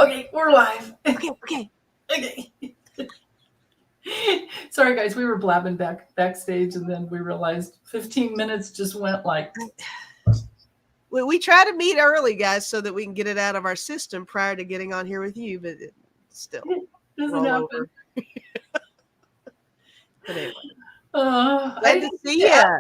Okay, we're live. Okay. Okay. Sorry, guys. We were blabbing backstage, and then we realized 15 minutes just went like. We try to meet early, guys, so that we can get it out of our system prior to getting on here with you, but still It doesn't roll happen. over. But anyway, Glad to see you. Yeah,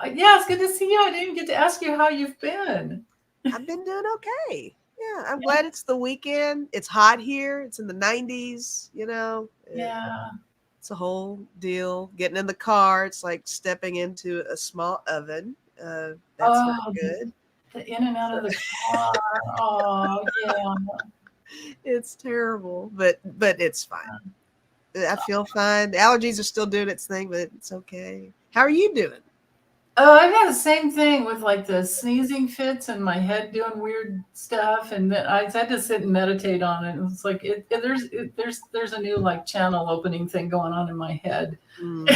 it's good to see you. I didn't get to ask you how you've been. I've been doing okay. Yeah, I'm glad it's the weekend. It's hot here. It's in the 90s, you know. Yeah. It's a whole deal. Getting in the car, it's like stepping into a small oven. That's not good. The in and out of the car. Oh, yeah. It's terrible, but it's fine. I feel fine. The allergies are still doing its thing, but it's okay. How are you doing? I've had the same thing with like the sneezing fits and my head doing weird stuff, and then I had to sit and meditate on it. It's like there's a new like channel opening thing going on in my head. I'm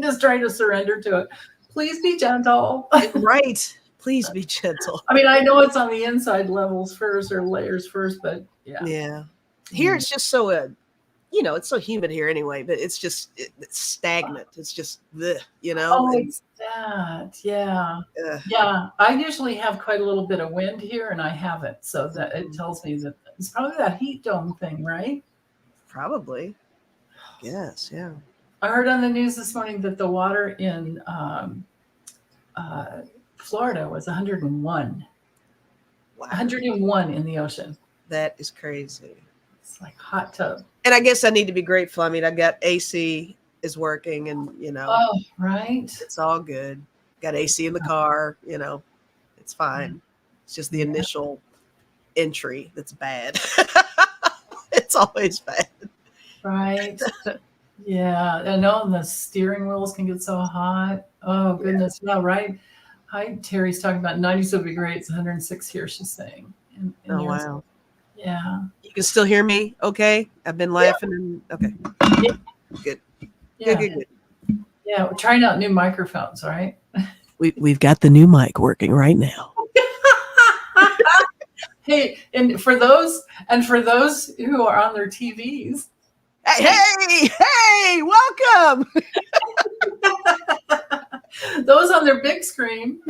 just trying to surrender to it. Please be gentle. Right. Please be gentle. I mean, I know it's on the inside levels first or layers first, but yeah. Yeah. Here it's just so it's so humid here anyway, but it's just it's stagnant. It's just you know. Oh, it's that. Yeah. Yeah. I usually have quite a little bit of wind here, and I haven't. So that it tells me that it's probably that heat dome thing, right? Probably. Yes. Yeah. I heard on the news this morning that the water in Florida was 101. Wow. 101 in the ocean. That is crazy. It's like hot tub. And I guess I need to be grateful. I mean, I got AC is working, and Oh, right. It's all good. Got AC in the car. It's fine. It's just the initial entry that's bad. It's always bad. Right. Yeah, I know. And the steering wheels can get so hot. Oh goodness. Yeah, right. Hi, Terry's talking about 90s would be great. It's 106 here, she's saying. Oh, wow. Yeah. You can still hear me? Okay. I've been laughing. And okay. Good. Yeah. Good. Yeah, we're trying out new microphones, right? We've got the new mic working right now. Hey, and for those who are on their TVs. Hey, welcome. Those on their big screen.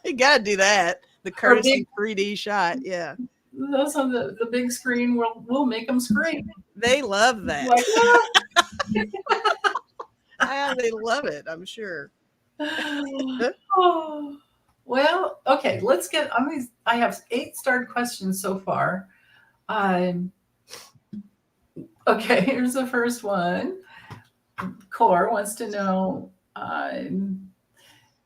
You got to do that. The courtesy 3D shot. Yeah. Those on the big screen will make them scream. They love that. They love it, I'm sure. Oh, well, okay, let's get I have 8 starred questions so far. Okay, here's the first one. Core wants to know,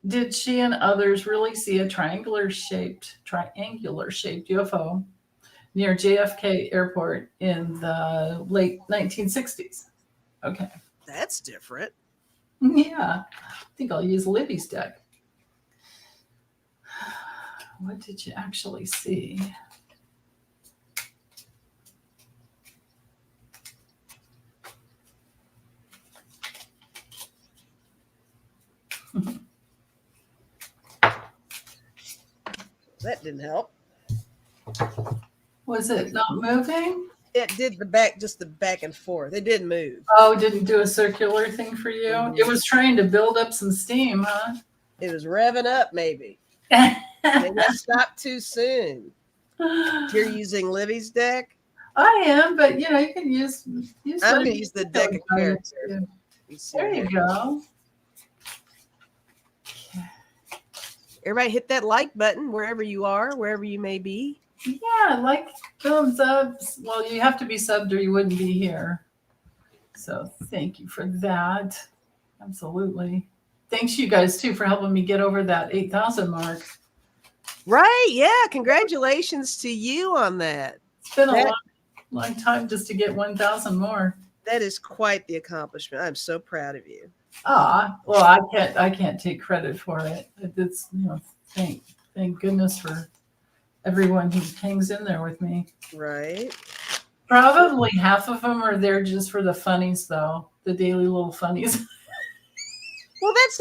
did she and others really see a triangular shaped UFO near JFK Airport in the late 1960s? Okay. That's different. Yeah. I think I'll use Libby's deck. What did you actually see? That didn't help. Was it not moving? It did just the back and forth. It didn't move. Oh, it didn't do a circular thing for you? It was trying to build up some steam, huh? It was revving up, maybe. Maybe I stopped too soon. You're using Livy's deck? I am, but you can use I'm going to use the deck of characters. There you go. Everybody hit that like button wherever you are, wherever you may be. Yeah, like, thumbs up. Well, you have to be subbed or you wouldn't be here. So thank you for that. Absolutely. Thanks you guys too for helping me get over that 8,000 mark. Right. Yeah. Congratulations to you on that. It's been a long time just to get 1,000 more. That is quite the accomplishment. I'm so proud of you. Well, I can't take credit for it. It's thank goodness for everyone who hangs in there with me. Right. Probably half of them are there just for the funnies, though. The daily little funnies. Well, that's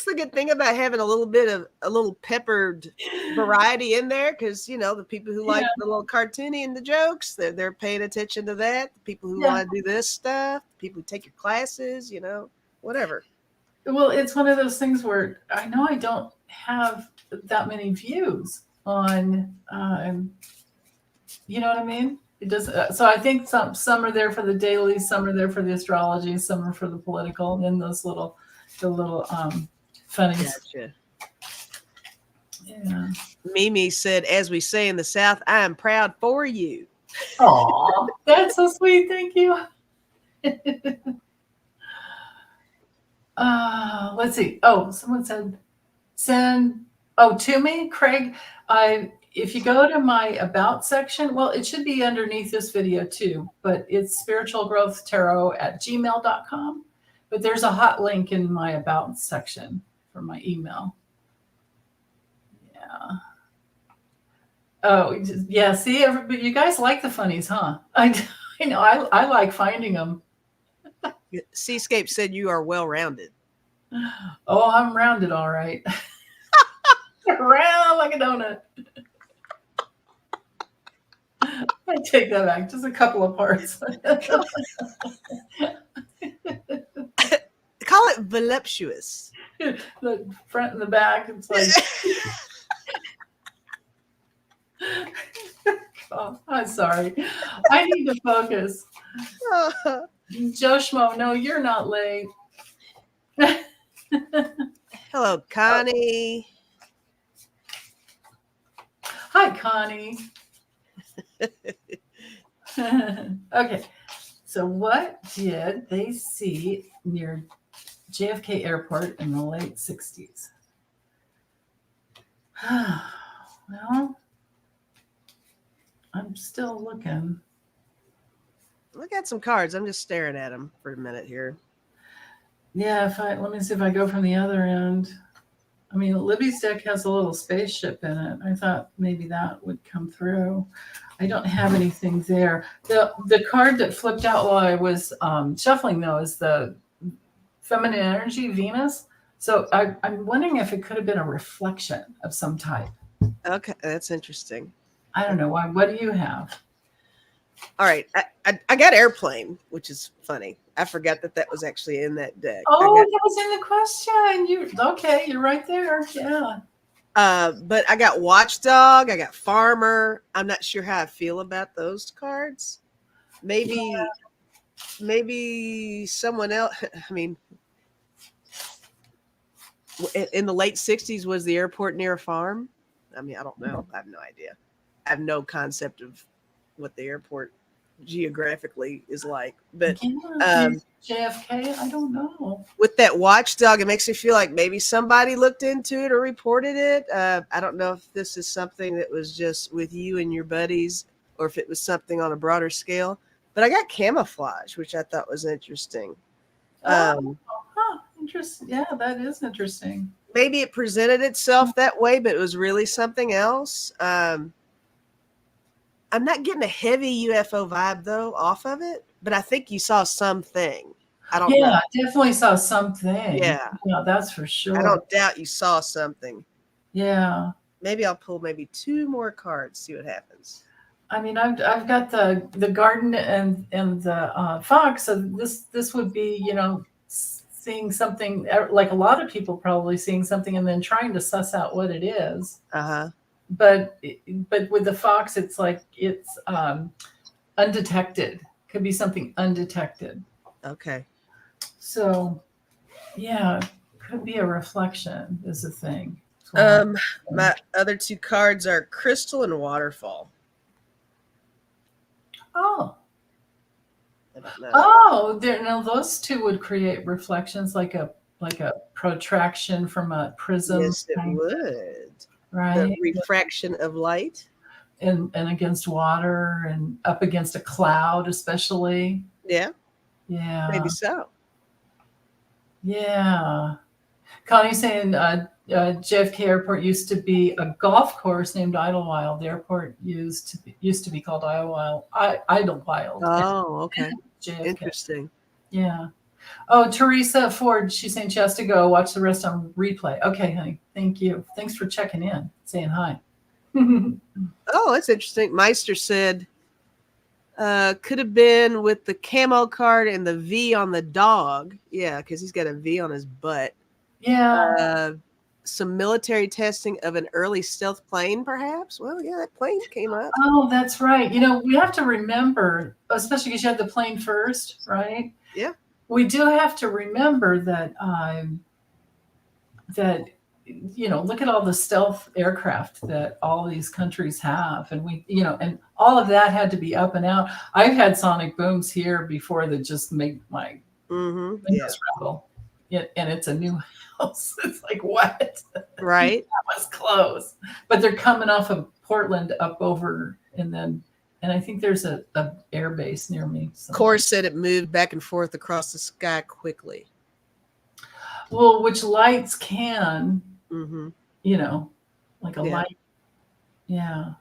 the good thing about having a little peppered variety in there, because the people who like Yeah. the little cartoony and the jokes, they're paying attention to that. The people who Yeah. want to do this stuff, people who take your classes, whatever. Well, it's one of those things where I know I don't have that many views on, you know what I mean? It does. So I think some are there for the daily, some are there for the astrology, some are for the political, and then the little funnies. Gotcha. Yeah. Mimi said, "As we say in the South, I am proud for you." Aw, that's so sweet. Thank you. Let's see. Oh, someone said send to me, Craig. If you go to my about section, well, it should be underneath this video too, but it's spiritualgrowthtarot@gmail.com. But there's a hot link in my about section for my email. Yeah. Oh, yeah. See, everybody, you guys like the funnies, huh? I know. I like finding them. Seascape said you are well rounded. Oh, I'm rounded, all right. Round like a donut. I take that back. Just a couple of parts. Call it voluptuous. The front and the back. It's like, oh, I'm sorry. I need to focus. Joe Schmo, no, you're not late. Hello, Connie. Hi, Connie. Okay. So what did they see near JFK Airport in the late 60s? Well, I'm still looking. Look at some cards. I'm just staring at them for a minute here. Yeah, let me see if I go from the other end. I mean, Libby's deck has a little spaceship in it. I thought maybe that would come through. I don't have anything there. The card that flipped out while I was shuffling, though, is the feminine energy, Venus. So I'm wondering if it could have been a reflection of some type. Okay, that's interesting. I don't know why. What do you have? All right, I got airplane, which is funny. I forgot that was actually in that deck. Oh, that was in the question. You're right there. Yeah. But I got watchdog. I got farmer. I'm not sure how I feel about those cards. Maybe someone else. I mean, in the late 60s, was the airport near a farm? I mean, I don't know. I have no idea. I have no concept of what the airport geographically is like. But JFK, I don't know. With that watchdog, it makes me feel like maybe somebody looked into it or reported it. I don't know if this is something that was just with you and your buddies, or if it was something on a broader scale. But I got camouflage, which I thought was interesting. Interesting. Yeah, that is interesting. Maybe it presented itself that way, but it was really something else. I'm not getting a heavy UFO vibe, though, off of it, but I think you saw something. I don't know. Yeah, definitely saw something. Yeah, that's for sure. I don't doubt you saw something. Yeah. Maybe I'll pull maybe 2 more cards, see what happens. I mean, I've got the garden and the fox. So this would be, seeing something, like a lot of people probably seeing something and then trying to suss out what it is. But with the fox, it's like it's undetected. Could be something undetected. Okay. So, yeah, could be a reflection is the thing. My other 2 cards are crystal and waterfall. Oh. Those 2 would create reflections, like a protraction from a prism. Yes, it would. Right. The refraction of light. And against water and up against a cloud, especially. Yeah. Yeah. Maybe so. Yeah. Connie's saying JFK Airport used to be a golf course named Idlewild. The airport used to be called Idlewild. Idlewild. Oh, okay. JFK. Interesting. Yeah. Oh, Teresa Ford, she's saying she has to go watch the rest on replay. Okay, honey. Thank you. Thanks for checking in, saying hi. Oh, that's interesting. Meister said, could have been with the camo card and the V on the dog. Yeah, because he's got a V on his butt. Yeah. Some military testing of an early stealth plane, perhaps. Well, yeah, that plane came up. Oh, that's right. We have to remember, especially because you had the plane first, right? Yeah. We do have to remember that look at all the stealth aircraft that all these countries have, and and all of that had to be up and out. I've had sonic booms here before that just make my Mm-hmm. Yeah. windows rattle. And it's a new house. It's like, what? Right. That was close. But they're coming off of Portland up over, and I think there's a air base near me. Core said it moved back and forth across the sky quickly. Well, which lights can, Mm-hmm. like a light. Yeah.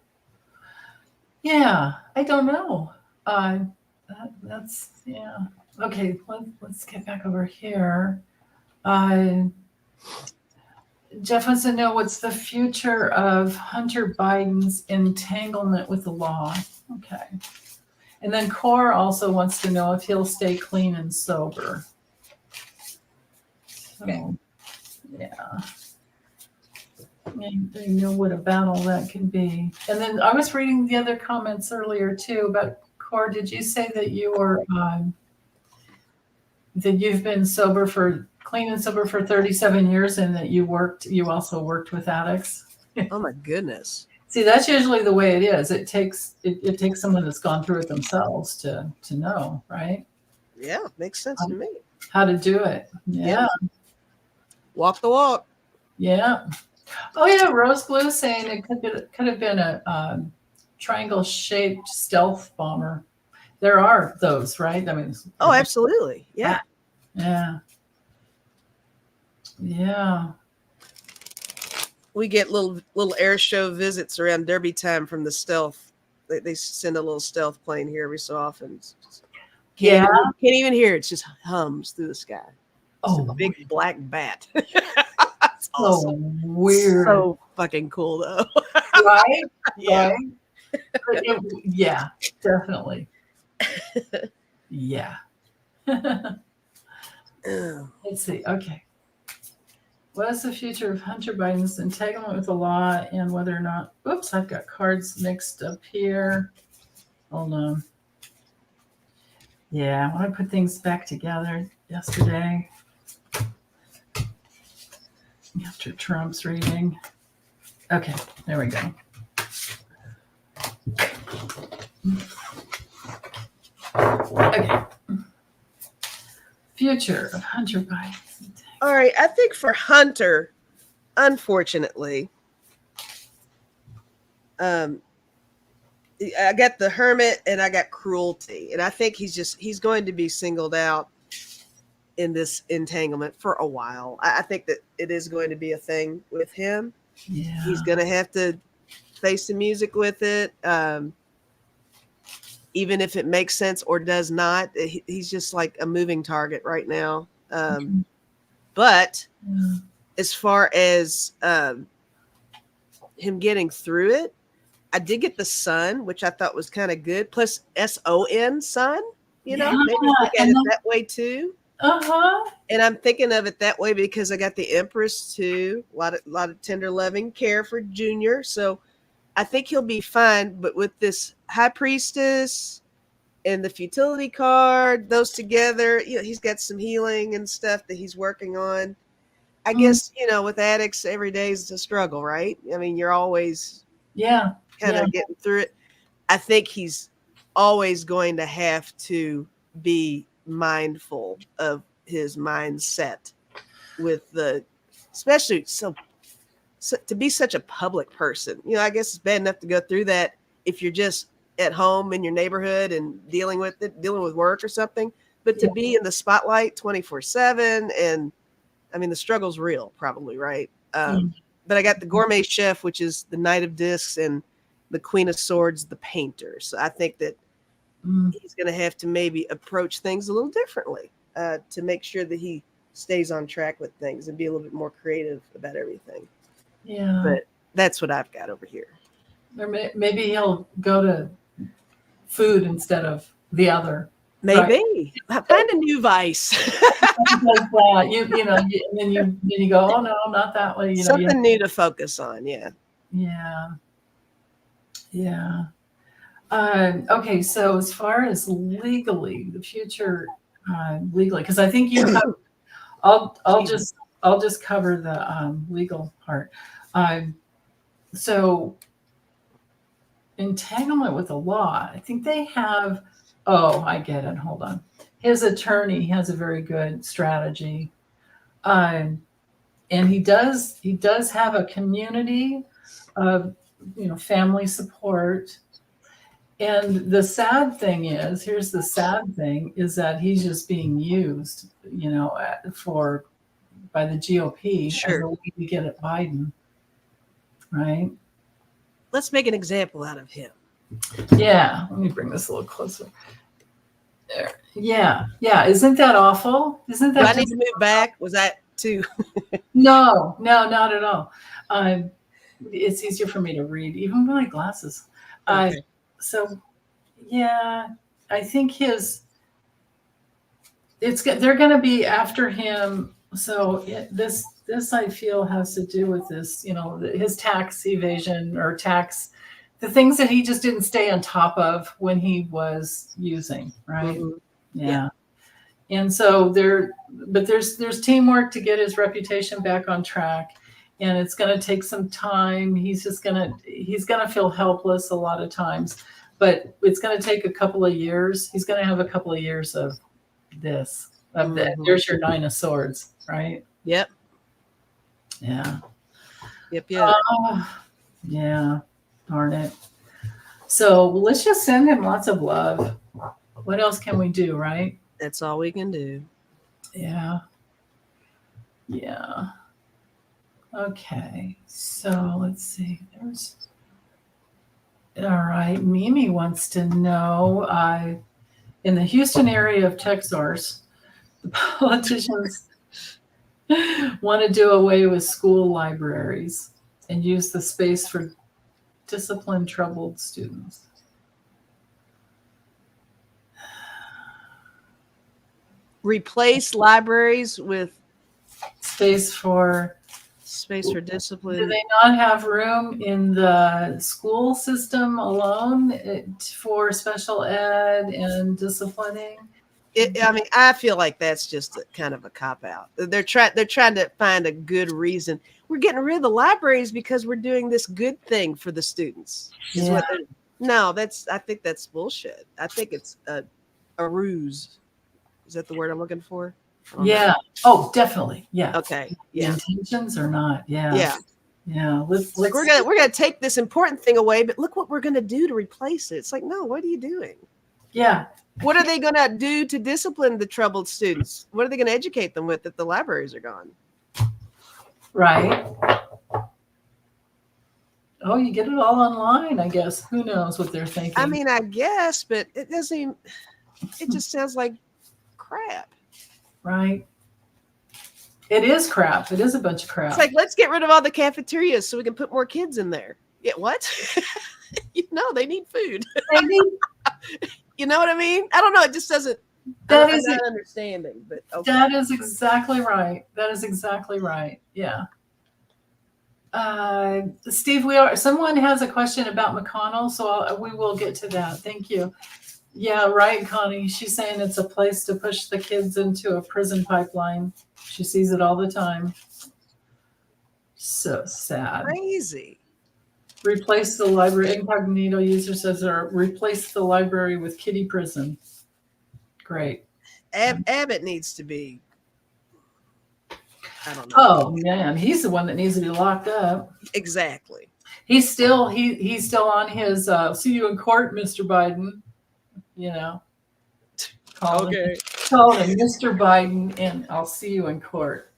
Yeah. I don't know. That's, yeah. Okay. Let's get back over here. Jeff wants to know what's the future of Hunter Biden's entanglement with the law. Okay. And then Core also wants to know if he'll stay clean and sober. So, yeah. They know what a battle that can be. And then I was reading the other comments earlier too about Core. Did you say that you were that you've been clean and sober for 37 years, and that you also worked with addicts? Oh my goodness. See, that's usually the way it is. It takes someone that's gone through it themselves to know, right? Yeah, makes sense to me. How to do it. Yeah. Walk the walk. Yeah. Oh yeah, Rose Blue saying it could have been a triangle-shaped stealth bomber. There are those, right? I mean, oh, absolutely. Yeah. Yeah. Yeah. We get little air show visits around Derby time from the stealth. They send a little stealth plane here every so often. Can't even hear it. It just hums through the sky. It's a big black bat. That's awesome. Weird. So fucking cool though. Right? Yeah. Right? Yeah, definitely. Yeah. Let's see. Okay. What is the future of Hunter Biden's entanglement with the law, and whether or not, oops, I've got cards mixed up here. Hold on. Yeah, I want to put things back together yesterday after Trump's reading. Okay, there we go. Okay. Future of Hunter Biden. All right, I think for Hunter, unfortunately, I got the Hermit and I got Cruelty, and I think he's going to be singled out in this entanglement for a while. I think that it is going to be a thing with him. Yeah. He's going to have to face the music with it, even if it makes sense or does not. He's just like a moving target right now. But as far as him getting through it, I did get the Sun, which I thought was kind of good. Plus SON, Sun, maybe look at it that way too. And I'm thinking of it that way because I got the Empress too. A lot of tender loving care for Junior. So I think he'll be fine. But with this High Priestess and the Futility card, those together, he's got some healing and stuff that he's working on. I guess, with addicts, every day is a struggle, right? I mean, you're always kind of getting through it. I think he's always going to have to be mindful of his mindset especially so to be such a public person. I guess it's bad enough to go through that if you're just at home in your neighborhood and dealing with work or something, but to be in the spotlight 24/7, and I mean, the struggle's real, probably, right? But I got the Gourmet Chef, which is the Knight of Discs, and the Queen of Swords, the Painter. So I think that he's going to have to maybe approach things a little differently. to make sure that he stays on track with things and be a little bit more creative about everything. Yeah. But that's what I've got over here. Or maybe he'll go to food instead of the other. Maybe. Right? Find a new vice. And then you go, oh no, not that way. Something new to focus on. Yeah. Yeah. Okay, so as far as legally, the future legally, because I think you cover, I'll just cover the legal part. So entanglement with the law, I think they have. Oh, I get it. Hold on. His attorney has a very good strategy, and he does have a community of family support. And the sad thing is, here's the sad thing, is that he's just being used, by the GOP as a way to get at Biden, right? Let's make an example out of him. Yeah, let me bring this a little closer. There. Yeah. Isn't that awful? Isn't that? Do I need to move back? Was that too? No, not at all. It's easier for me to read, even with my glasses. Okay. So, yeah, I think they're going to be after him. So this I feel has to do with this, his tax evasion or the things that he just didn't stay on top of when he was using, right? Mm-hmm. Yeah. And so there's teamwork to get his reputation back on track. And it's going to take some time. He's going to feel helpless a lot of times, but it's going to take a couple of years. He's going to have a couple of years of this, there's your 9 of Swords, right? Yep. Yeah. Yep. Yeah. Darn it. So let's just send him lots of love. What else can we do, right? That's all we can do. Yeah. Okay, so let's see. All right. Mimi wants to know, in the Houston area of Texas, the politicians want to do away with school libraries and use the space for disciplined troubled students. Replace libraries with space for discipline. Do they not have room in the school system alone for special ed and disciplining? I feel like that's just kind of a cop out. They're trying to find a good reason. We're getting rid of the libraries because we're doing this good thing for the students. I think that's bullshit. I think it's a ruse. Is that the word I'm looking for? Yeah. Oh, definitely. Yeah. Okay. Yeah. The intentions or not. Yeah. Let's we're gonna take this important thing away, but look what we're gonna do to replace it. It's like, no, what are you doing? Yeah. What are they gonna do to discipline the troubled students? What are they gonna educate them with if the libraries are gone? Right. Oh, you get it all online, I guess. Who knows what they're thinking? I mean, I guess, but it doesn't even, it just sounds like crap. Right. It is crap. It is a bunch of crap. It's like, let's get rid of all the cafeterias so we can put more kids in there. Yeah, what? They need food. You know what I mean? I don't know. It just doesn't. I'm not understanding, but okay. That is exactly right. Yeah. Steve, someone has a question about McConnell, so we will get to that. Thank you. Yeah, right, Connie. She's saying it's a place to push the kids into a prison pipeline. She sees it all the time. So sad. Crazy. Replace the library. Incognito user says, or replace the library with kiddie prison. Great. Abbott needs to be. I don't know. Oh man, he's the one that needs to be locked up. Exactly. He's still on his see you in court, Mr. Biden. Call him Mr. Biden, and I'll see you in court.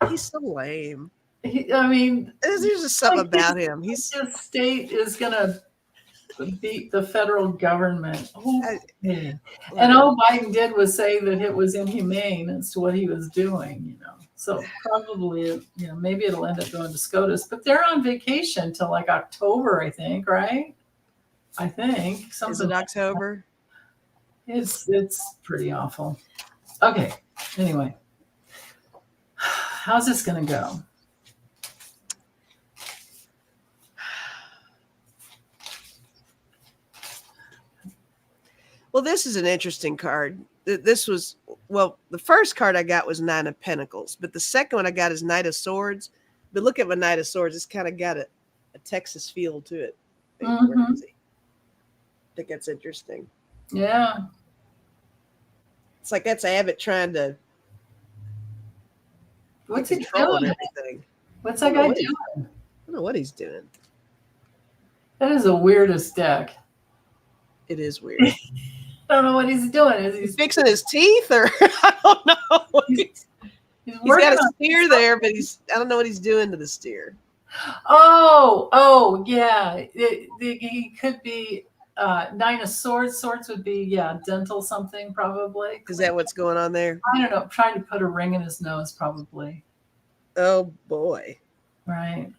He's so lame. There's just something about him. His state is gonna beat the federal government. Oh, I- yeah. And whatever. all Biden did was say that it was inhumane as to what he was doing, So probably, maybe it'll end up going to SCOTUS, but they're on vacation till like October, I think, right? I think Is something. it October? It's pretty awful. Okay. Anyway, how's this going to go? Well, this is an interesting card. This was, well, the first card I got was Nine of Pentacles, but the second one I got is Knight of Swords. But look at my Knight of Swords. It's kind of got a Texas feel to it. Where is he? I think that's interesting. Yeah. It's like that's Abbott trying to What's he control doing? everything. What's that guy doing? I don't know what he's doing. That is the weirdest deck. It is weird. I don't know what he's doing. Is He's fixing his teeth, or I don't know. He's He's working got a on steer there, but I don't know what he's doing to the steer. Oh, yeah. He could be Nine of Swords. Swords would be, dental something probably. Is that what's going on there? I don't know. Trying to put a ring in his nose probably. Oh boy. Right.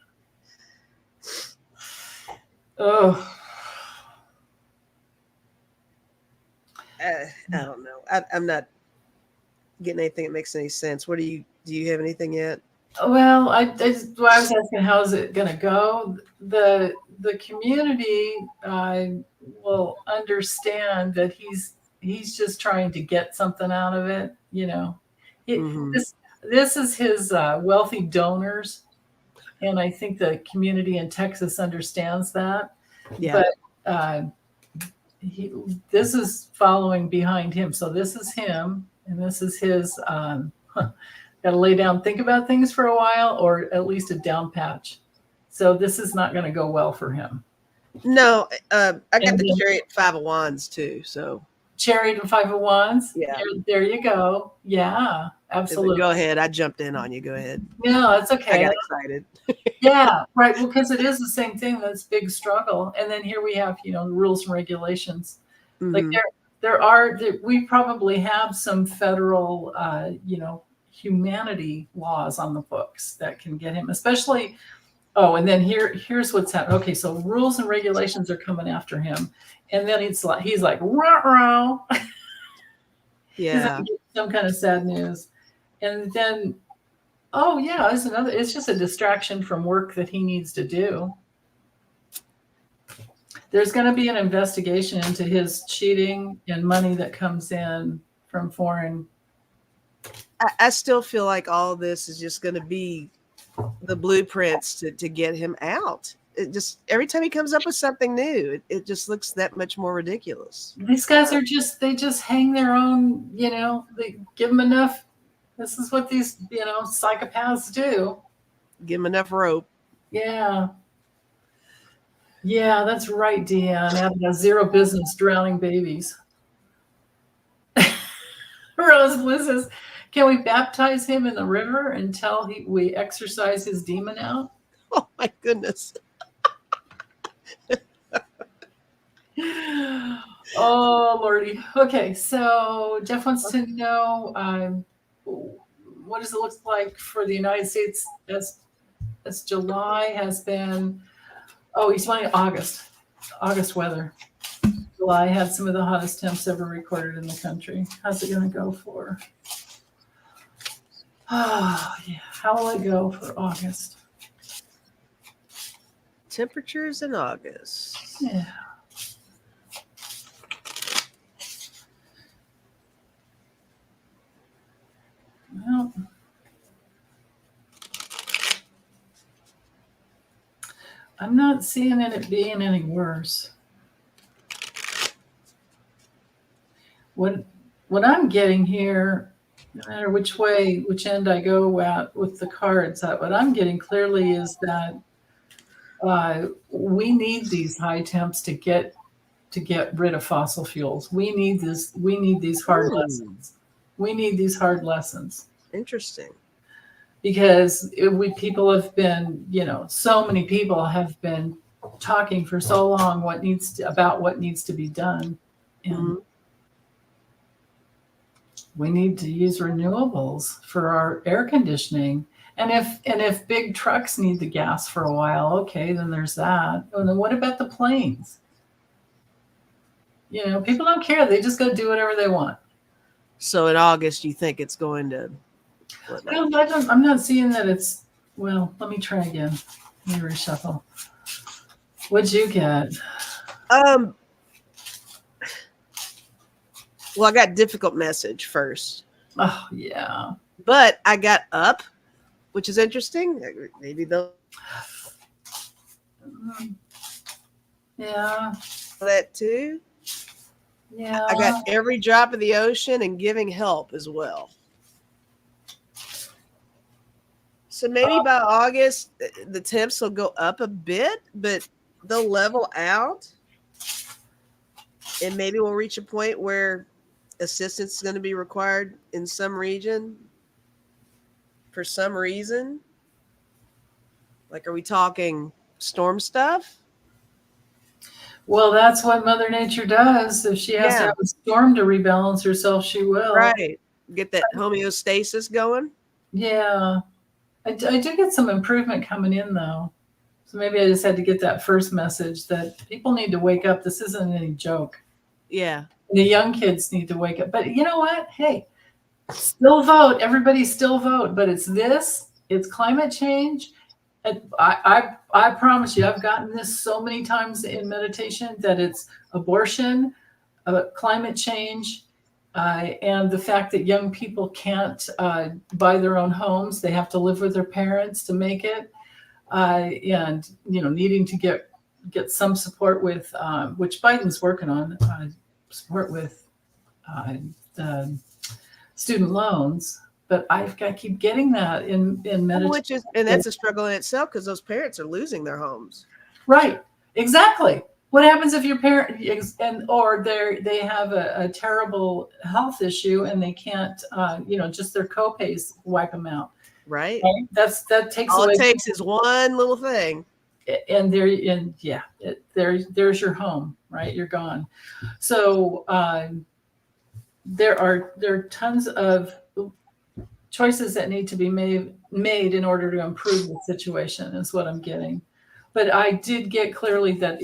Oh. I don't know. I'm not getting anything that makes any sense. Do you have anything yet? Well, I was asking, how is it going to go? The community will understand that he's just trying to get something out of it. This is his wealthy donors, and I think the community in Texas understands that. Yeah. But this is following behind him. So this is him, and this is his. Got to lay down, think about things for a while, or at least a down patch. So this is not going to go well for him. No, I got the Chariot 5 of Wands too. So Chariot and 5 of Wands. Yeah. There you go. Yeah, absolutely. Go ahead. I jumped in on you. Go ahead. No, it's okay. I got excited. Yeah, right. Well, because it is the same thing. That's big struggle. And then here we have, the rules and regulations. Like we probably have some federal, humanity laws on the books that can get him, especially. Oh, and then here's what's happening. Okay, so rules and regulations are coming after him, and then he's like, ruh-roh. Yeah, some kind of sad news, and then, oh yeah, it's just a distraction from work that he needs to do. There's going to be an investigation into his cheating and money that comes in from foreign. I still feel like all of this is just going to be the blueprints to get him out. It just, every time he comes up with something new, it just looks that much more ridiculous. These guys they just hang their own, they give them enough. This is what these, psychopaths do. Give him enough rope. Yeah. Yeah, that's right, Deanne. Having a zero business drowning babies. Rose Bliss says, can we baptize him in the river until we exorcise his demon out? Oh my goodness. Oh Lordy. Okay, so Jeff wants to know what does it look like for the United States as July has been. Oh, he's wanting August weather. July had some of the hottest temps ever recorded in the country. How's it going to go for? Oh, yeah. How will it go for August? Temperatures in August. Yeah. Well, I'm not seeing it being any worse. What I'm getting here, no matter which end I go at with the cards, what I'm getting clearly is that we need these high temps to get rid of fossil fuels. We need this. We need these hard lessons. We need these hard lessons. Interesting. Because people have been, so many people have been talking for so long about what needs to be done, and Mm-hmm. we need to use renewables for our air conditioning. And if big trucks need the gas for a while, okay, then there's that. And then what about the planes? People don't care. They just go do whatever they want. So in August, you think it's going to what now? Well, I'm not seeing that it's. Well, let me try again. Let me reshuffle. What'd you get? Well, I got difficult message first, Oh yeah. but I got up, which is interesting. Maybe they'll Yeah. that too. Yeah. I got every drop of the ocean and giving help as well. So maybe by August, the temps will go up a bit, but they'll level out. And maybe we'll reach a point where assistance is going to be required in some region for some reason. Like, are we talking storm stuff? Well, that's what Mother Nature does. If she has to Yeah. have a storm to rebalance herself, she will. Right. Get that homeostasis going. Yeah. I do get some improvement coming in, though. So maybe I just had to get that first message that people need to wake up. This isn't any joke. Yeah. The young kids need to wake up. But you know what? Hey, still vote. Everybody still vote. But it's climate change. And I promise you, I've gotten this so many times in meditation that it's abortion, climate change, and the fact that young people can't buy their own homes. They have to live with their parents to make it. And needing to get some support with which Biden's working on support with the student loans, but I keep getting that in meditation. And that's a struggle in itself because those parents are losing their homes. Right, exactly. What happens if your parent or they have a terrible health issue and they can't just their copays wipe them out. Right. That takes all away. It takes is one little thing. And there's your home, right? You're gone. So there are tons of choices that need to be made in order to improve the situation is what I'm getting. But I did get clearly that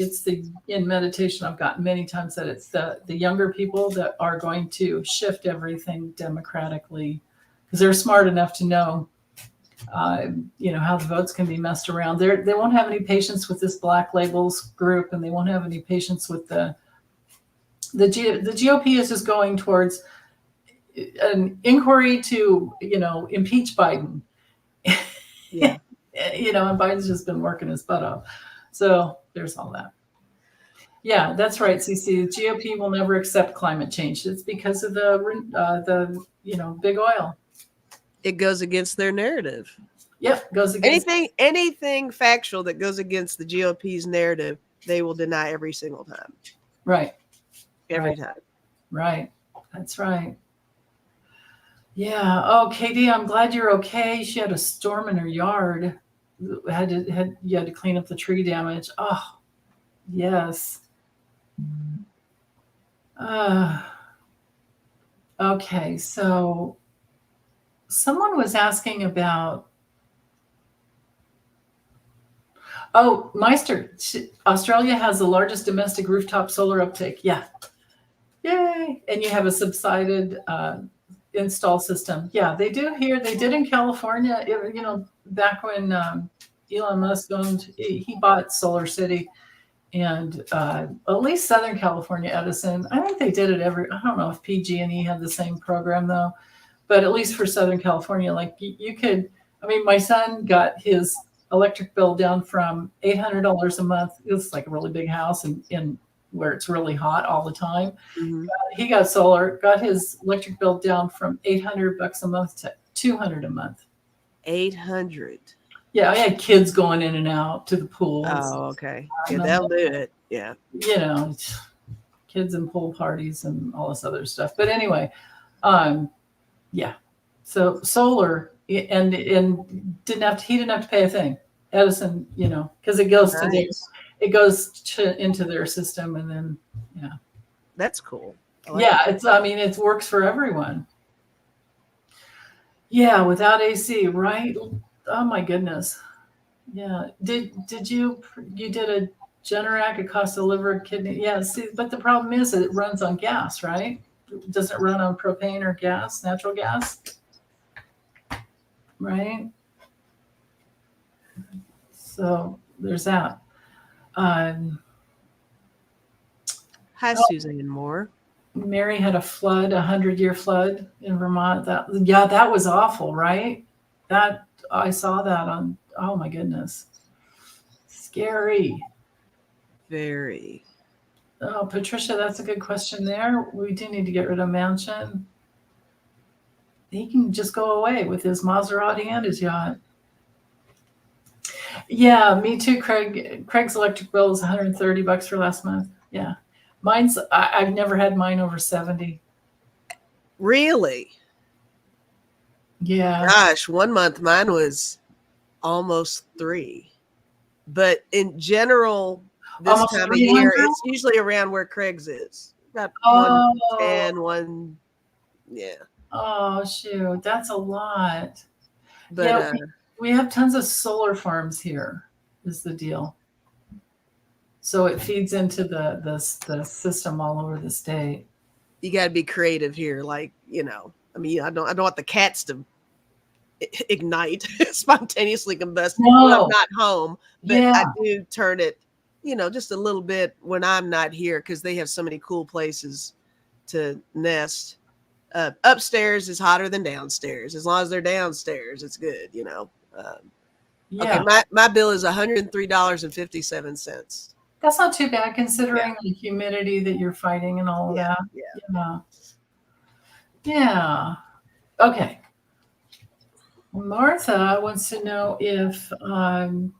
in meditation, I've gotten many times that it's the younger people that are going to shift everything democratically because they're smart enough to know how the votes can be messed around. They won't have any patience with this Black Labels group, and they won't have any patience with the GOP is just going towards an inquiry to impeach Biden. Yeah. And Biden's just been working his butt off. So there's all that. Yeah, that's right, CC. The GOP will never accept climate change. It's because of the big oil. It goes against their narrative. Yep, goes against anything factual that goes against the GOP's narrative, they will deny every single time. Right. Every time. Right. That's right. Yeah. Oh, KD, I'm glad you're okay. She had a storm in her yard. You had to clean up the tree damage. Oh, yes. Okay, so someone was asking about. Oh, Meister, Australia has the largest domestic rooftop solar uptake. Yeah. Yay. And you have a subsided install system. Yeah, they do here. They did in California, back when Elon Musk he bought Solar City and at least Southern California Edison. I think they did it I don't know if PG&E had the same program though, but at least for Southern California, like you could, my son got his electric bill down from $800 a month. It was like a really big house in where it's really hot all the time. Mm-hmm. He got solar, got his electric bill down from $800 a month to $200 a month. 800. Yeah, I had kids going in and out to the pools. Oh, okay. Yeah, that'll do it. Yeah. Kids and pool parties and all this other stuff. But anyway, yeah. So solar and he didn't have to pay a thing. Edison, because it goes to it goes into their system, and then That's cool. it works for everyone. Yeah, without AC, right? Oh my goodness. Yeah. Did you did a Generac, it cost a liver, a kidney? Yeah. See, but the problem is it runs on gas, right? Does it run on propane or gas, natural gas? Right. So there's that. Um, Hi, Suzanne Moore. Mary had a flood, 100-year flood in Vermont. That was awful, right? That I saw that on. Oh my goodness, scary. Very. Oh, Patricia, that's a good question there. We do need to get rid of Manchin. He can just go away with his Maserati and his yacht. Yeah, me too, Craig. Craig's electric bill is $130 for last month. Yeah. I've never had mine over 70. Really? Yeah. Gosh, 1 month mine was almost 3. But in general, this Almost time of 300? year, it's usually around where Craig's is. About Oh. 110, yeah. Oh, shoot. That's a lot. But Yeah, we have tons of solar farms here, is the deal. So it feeds into the system all over the state. you got to be creative here. Like, I mean, I don't want the cats to ignite, spontaneously combust when I'm not home, but I do turn it, just a little bit when I'm not here, because they have so many cool places to nest. Upstairs is hotter than downstairs. As long as they're downstairs, it's good, Okay, my bill is $103.57. That's not too bad considering the humidity that you're fighting and all of that. Yeah. Okay. Martha wants to know if the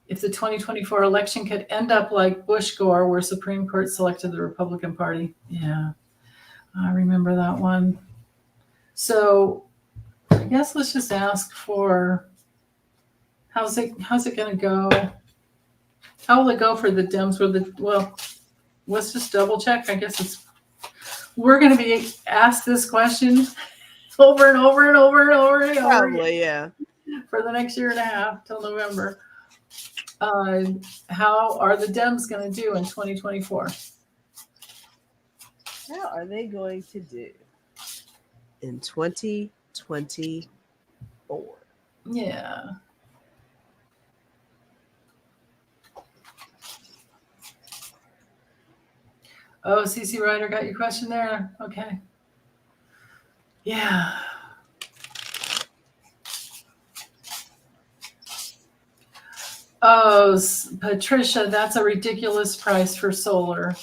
2024 election could end up like Bush Gore, where Supreme Court selected the Republican Party. Yeah, I remember that one. So I guess let's just ask for how's it going to go? How will it go for the Dems? Let's just double check. I guess we're going to be asked this question over and over and over and over and over. Probably, yeah. For the next year and a half till November. How are the Dems going to do in 2024? How are they going to do in 2024? Yeah. Oh, CC Ryder got your question there. Okay. Yeah. Oh, Patricia, that's a ridiculous price for solar.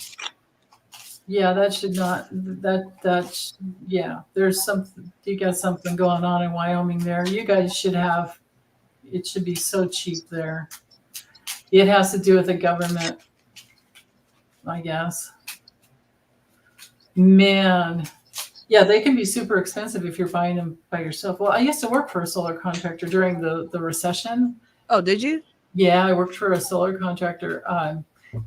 Yeah, that should not, there's something, you got something going on in Wyoming there. You guys should have, it should be so cheap there. It has to do with the government, I guess. Man, yeah, they can be super expensive if you're buying them by yourself. Well, I used to work for a solar contractor during the recession. Oh, did you? Yeah, I worked for a solar contractor.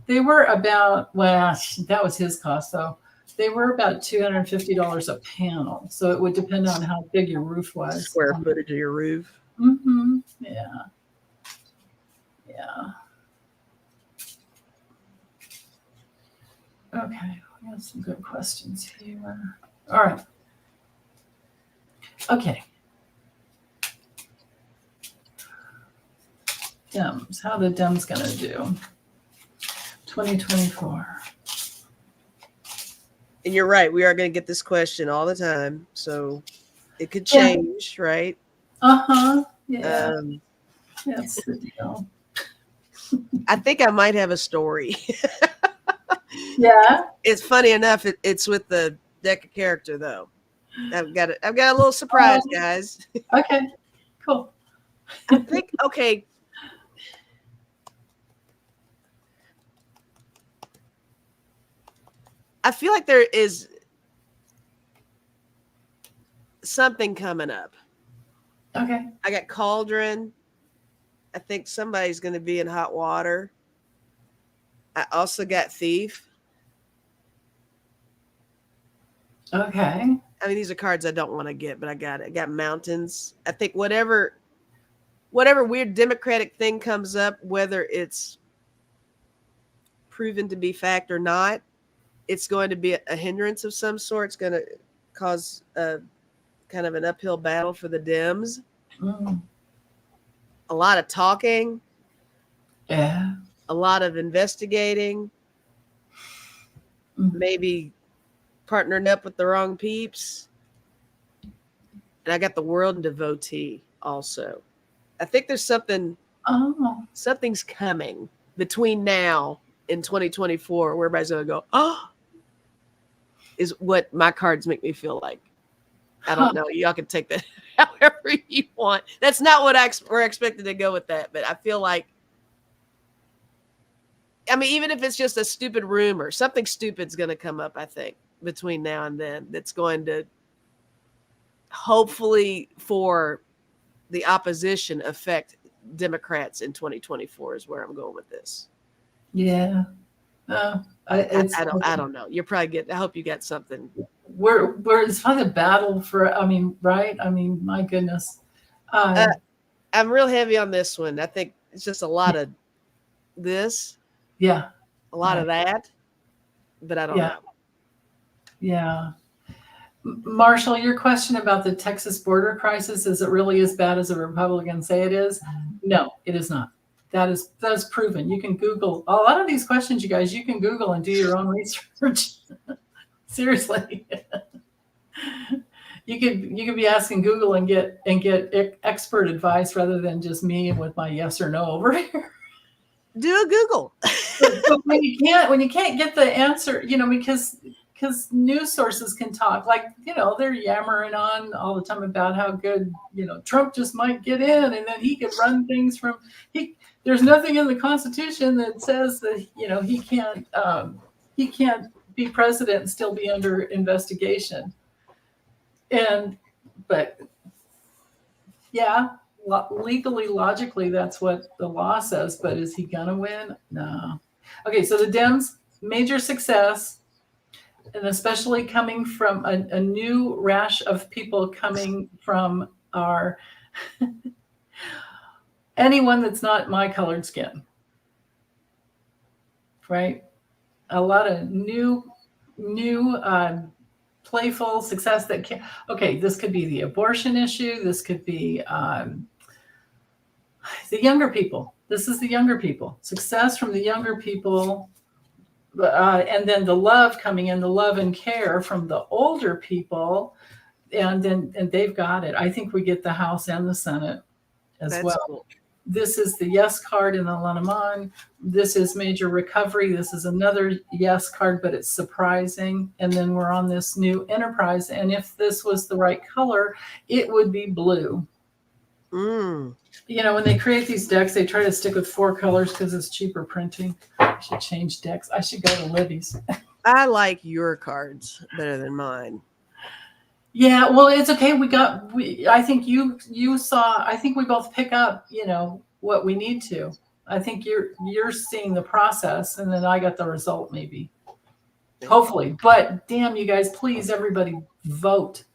They were about, that was his cost though. They were about $250 a panel. So it would depend on how big your roof was. Square footage of your roof. Mm-hmm. Yeah. Yeah. Okay, we have some good questions here. All right. Okay. Dems, how the Dems gonna do? 2024. And you're right. We are going to get this question all the time. So it could change, right? Uh-huh. Yeah. That's the deal. I think I might have a story. Yeah. It's funny enough. It's with the deck of character, though. I've got a little surprise, guys. Okay. Cool. I think, okay. I feel like there is something coming up. Okay. I got Cauldron. I think somebody's going to be in hot water. I also got thief. Okay. I mean, these are cards I don't want to get, but I got it. I got mountains. I think whatever weird Democratic thing comes up, whether it's proven to be fact or not, it's going to be a hindrance of some sort. It's going to cause a kind of an uphill battle for the Dems. Mm. A lot of talking, Yeah. a lot of investigating, maybe partnering up with the wrong peeps. And I got the world and devotee also. I think there's something's coming between now and 2024 where everybody's going to go, oh, is what my cards make me feel like. I don't know. Y'all can take that however you want. That's not what we're expected to go with that. But I feel like, I mean, even if it's just a stupid rumor, something stupid's going to come up, I think, between now and then that's going to hopefully for the opposition affect Democrats in 2024 is where I'm going with this. Yeah. I don't know. You're probably I hope you got something. We're it's probably a battle for, I mean, right? I mean, my goodness. I'm real heavy on this one. I think it's just a lot of this. Yeah. A lot of that. But I don't know. Yeah. Marshall, your question about the Texas border crisis, is it really as bad as the Republicans say it is? No, it is not. That is proven. You can Google a lot of these questions, you guys. You can Google and do your own research. Seriously, you could be asking Google and get expert advice rather than just me with my yes or no over here. Do a Google. But when you can't get the answer, because news sources can talk like, they're yammering on all the time about how good, Trump just might get in and then he could run things from there's nothing in the Constitution that says that, he can't be president and still be under investigation. But yeah, legally, logically, that's what the law says, but is he gonna win? No. Okay, so the Dems, major success, and especially coming from a new rash of people coming from our anyone that's not my colored skin, right? A lot of new playful success that can. Okay, this could be the abortion issue. This could be the younger people. This is the younger people. Success from the younger people. And then the love coming in, the love and care from the older people, and they've got it. I think we get the House and the Senate as That's well. Cool. This is the yes card in the Lenaman. This is major recovery. This is another yes card, but it's surprising. And then we're on this new enterprise. And if this was the right color, it would be blue. Mm. When they create these decks, they try to stick with 4 colors because it's cheaper printing. I should change decks. I should go to Libby's. I like your cards better than mine. Yeah, well, it's okay. I think you saw. I think we both pick up, what we need to. I think you're seeing the process, and then I got the result, maybe. Hopefully, but damn, you guys, please, everybody, vote.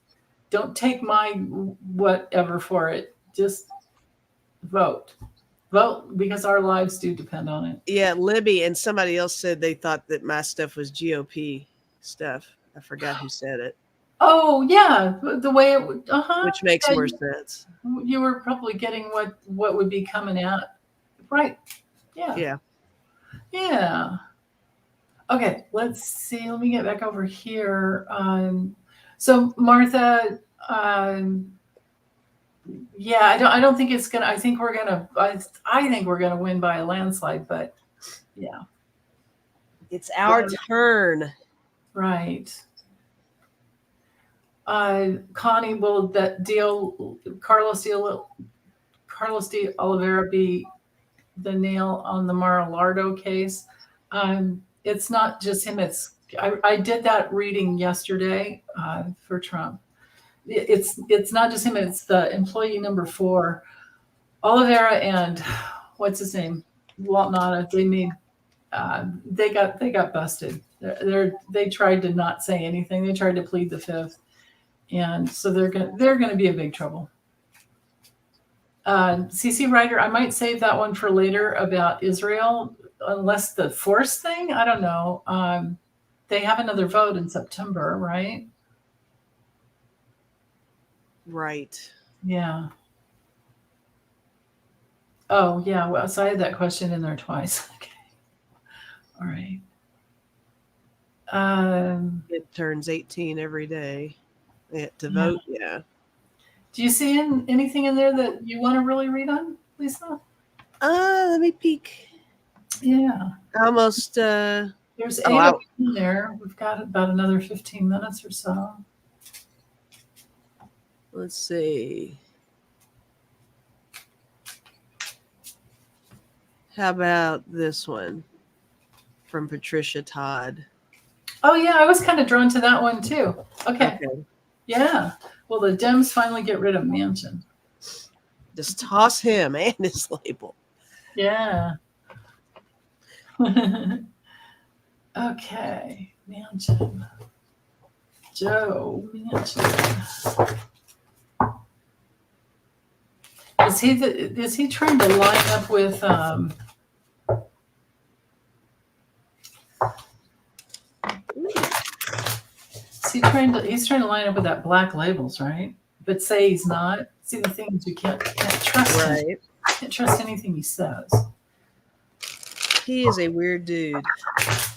Don't take my whatever for it. Just vote because our lives do depend on it. Yeah, Libby and somebody else said they thought that my stuff was GOP stuff. I forgot who said it. Oh yeah, the way it would, which makes more sense. You were probably getting what would be coming out, right? Yeah. Okay, let's see. Let me get back over here. So Martha, yeah, I don't think it's gonna. I think we're gonna win by a landslide, but yeah, it's our turn, right? Connie, will that deal Carlos de Oliveira be the nail on the Mar-a-Lardo case? It's not just him. I did that reading yesterday for Trump. It's not just him. It's the employee number 4, Oliveira, and what's his name, Waltnada. They made they got busted. They tried to not say anything. They tried to plead the fifth, and so they're gonna be in big trouble. CC Ryder, I might save that one for later about Israel, unless the force thing. I don't know. They have another vote in September, right? Right. Yeah. Oh, yeah. Well, so I had that question in there twice. Okay. All right. It turns 18 every day. To vote, yeah. Do you see anything in there that you want to really read on, Lisa? Let me peek. Yeah. Almost. There's 8 in there. We've got about another 15 minutes or so. Let's see. How about this one from Patricia Todd? Oh, yeah. I was kind of drawn to that one, too. Okay. Yeah. Well, the Dems finally get rid of Manchin. Just toss him and his label. Yeah. Okay. Manchin. Joe Manchin. Is he trying to line up with he's trying to line up with that Black Labels, right? But say he's not. See, the thing is, you can't trust him. You can't trust anything he says. He is a weird dude.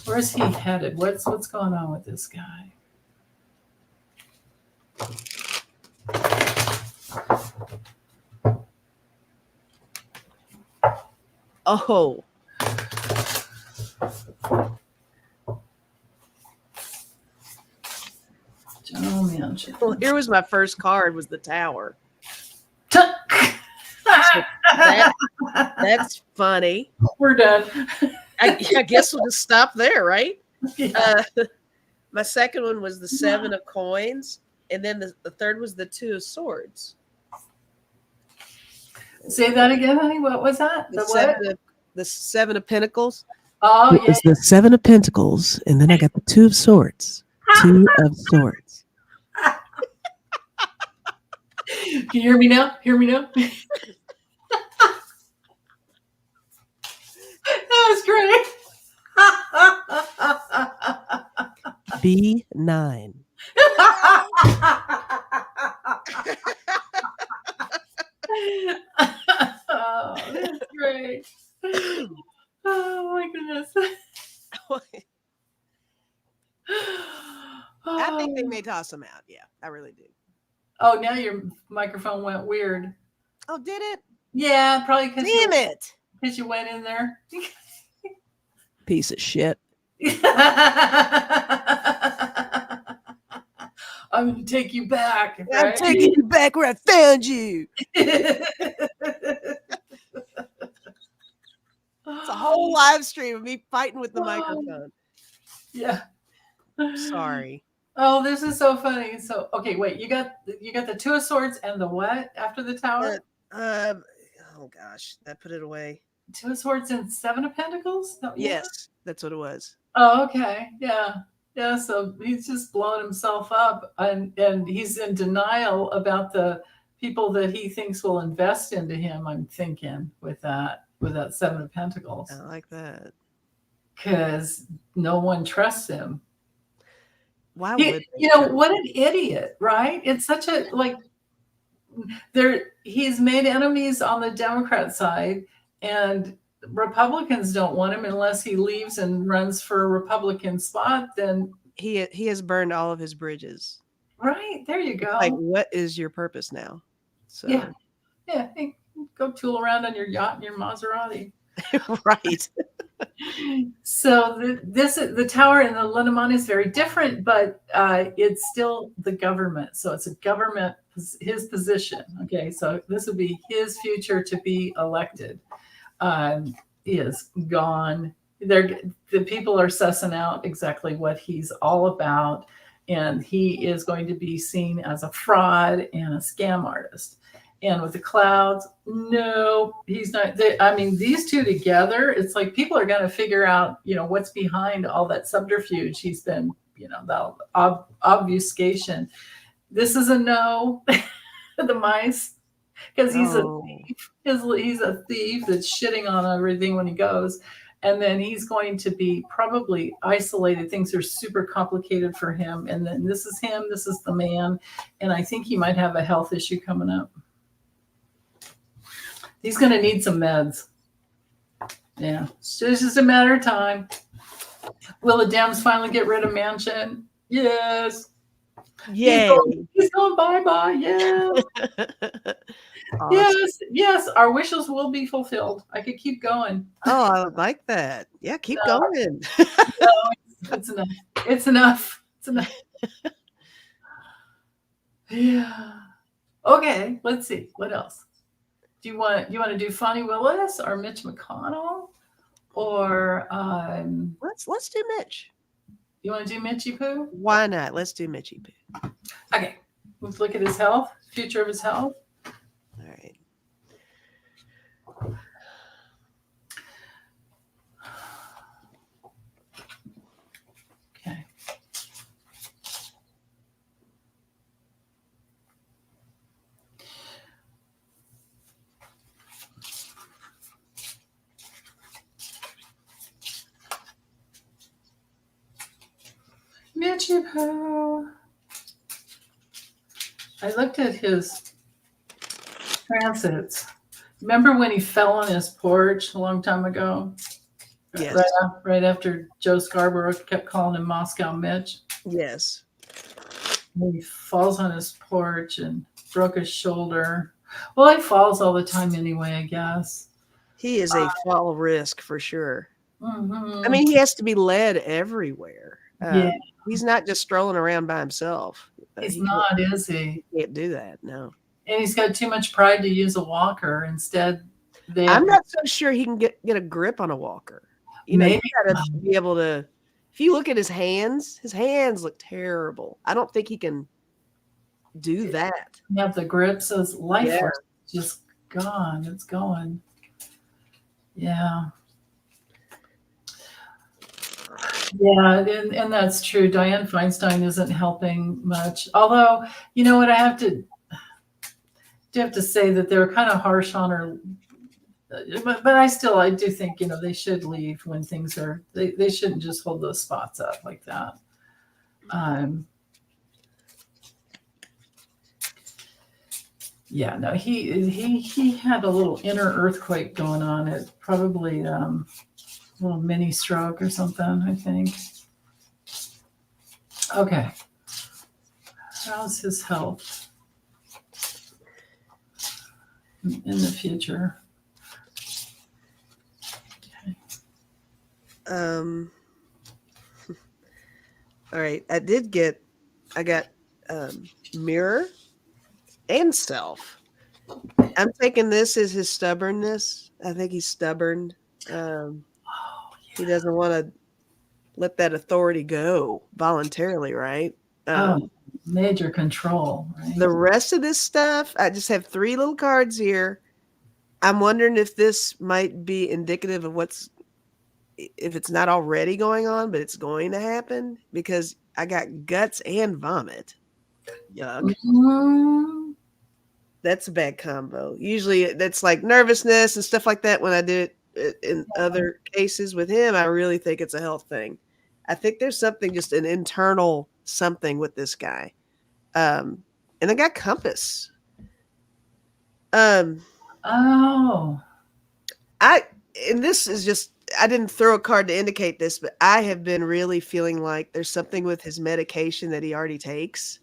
Where's he headed? What's going on with this guy? Oh. Joe Manchin. Well, here was my first card, was the Tower. That's funny. We're done. I guess we'll just stop there, right? Yeah. My second one was the 7 of Coins, and then the third was the 2 of Swords. Say that again, honey. What was that? The 7 of Pentacles. Oh, it was the 7 of Pentacles, and then I got the 2 of Swords. 2 of Swords. Can you hear me now? Hear me now? That was great. B9. Oh, that's great. Oh my goodness. I think they may toss them out. Yeah, I really do. Oh, now your microphone went weird. Oh, did it? Yeah, probably because because you went in there. Piece of shit. I'm going to take you back. Right? I'm taking you back where I found you. It's a whole live stream of me fighting with the microphone. Yeah. Sorry. Oh, this is so funny. So, okay, wait. You got the 2 of Swords and the what after the Tower? Oh gosh, that put it away. 2 of Swords and 7 of Pentacles? Yes, that's what it was. Oh, okay. Yeah. Yeah. So he's just blowing himself up, and he's in denial about the people that he thinks will invest into him. I'm thinking with that 7 of Pentacles. I like that. Because no one trusts him. Why would what an idiot, right? It's such a he's made enemies on the Democrat side, and Republicans don't want him unless he leaves and runs for a Republican spot. Then he has burned all of his bridges. Right, there you go. Like, what is your purpose now? So yeah, hey, go tool around on your yacht and your Maserati. Right. So the Tower and the Lenormand is very different, but it's still the government. So it's a government, his position. Okay, so this would be his future to be elected. Is gone. The people are sussing out exactly what he's all about, and he is going to be seen as a fraud and a scam artist. and with the clouds. No, he's not. I mean, these two together, it's like people are going to figure out, what's behind all that subterfuge he's been, the obfuscation. This is a no. The mice, because he's a Oh, thief. He's a thief that's shitting on everything when he goes. And then he's going to be probably isolated. Things are super complicated for him. And then this is him. This is the man. And I think he might have a health issue coming up. He's going to need some meds. Yeah. It's just a matter of time. Will the Dems finally get rid of Manchin? Yes. yay. He's going bye-bye. Yeah. Awesome. Yes. Our wishes will be fulfilled. I could keep going. Oh, I like that. Yeah, keep going. No, it's enough. It's enough. It's enough. Yeah. Okay, let's see. What else? Do you want to do Fonnie Willis or Mitch McConnell? Or Let's do Mitch. you want to do Mitchy Poo? Why not? Let's do Mitchy Poo. Okay. Let's look at his health, future of his health. All right. Okay. Mitchy Poo. I looked at his transits. Remember when he fell on his porch a long time ago? Yes. Right after Joe Scarborough kept calling him Moscow Mitch. Yes. And he falls on his porch and broke his shoulder. Well, he falls all the time anyway, I guess. He is a fall risk for sure. Mm-hmm. I mean, he has to be led everywhere. Yeah. He's not just strolling around by himself. He's not, is he? He can't do that, no. And he's got too much pride to use a walker. Instead, I'm not so sure he can get a grip on a walker. Maybe. You gotta be able to. If you look at his hands look terrible. I don't think he can do that. You have the grip, so his life Yeah. force is just gone. It's going. Yeah. Yeah, and that's true. Dianne Feinstein isn't helping much. Although, you know what, I have to say that they're kind of harsh on her. But I do think, they should leave when things are, they shouldn't just hold those spots up like that. Yeah, no, he had a little inner earthquake going on. It probably a little mini stroke or something, I think. Okay. How's his health in the future? All right. I got mirror and self. I'm taking this as his stubbornness. I think he's stubborn. He doesn't want to let that authority go voluntarily, right? Major control, right? The rest of this stuff, I just have 3 little cards here. I'm wondering if this might be indicative of if it's not already going on, but it's going to happen, because I got guts and vomit. Yuck. Mm-hmm. That's a bad combo. Usually that's like nervousness and stuff like that. When I do it in other cases with him, I really think it's a health thing. I think there's something, just an internal something with this guy. And I got compass. Oh. And this is just, I didn't throw a card to indicate this, but I have been really feeling like there's something with his medication that he already takes.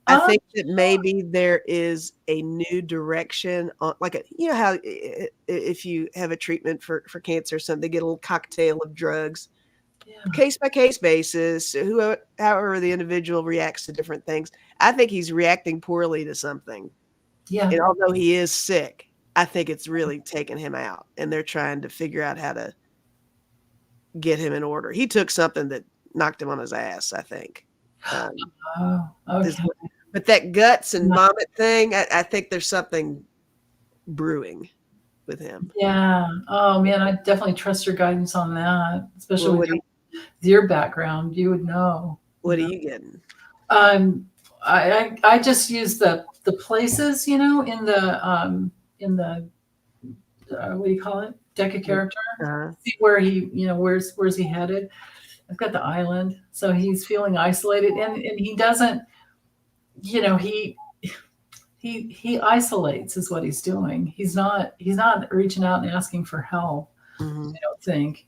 I think that maybe there is a new direction on, like, how if you have a treatment for cancer or something, they get a little cocktail of drugs, case by case basis, however the individual reacts to different things. I think he's reacting poorly to something. Yeah. And although he is sick, I think it's really taken him out, and they're trying to figure out how to get him in order. He took something that knocked him on his ass, I think. Okay. But that guts and vomit thing, I think there's something brewing with him. Yeah. Oh man, I definitely trust your guidance on that, especially Well, with your background. You would know. what are you getting? Um, I just use the places, in the what do you call it? Deck of character. Uh-huh. See where he, where's he headed? I've got the island, so he's feeling isolated, and he doesn't, he isolates is what he's doing. He's not reaching out and asking for help. Mhm. I don't think.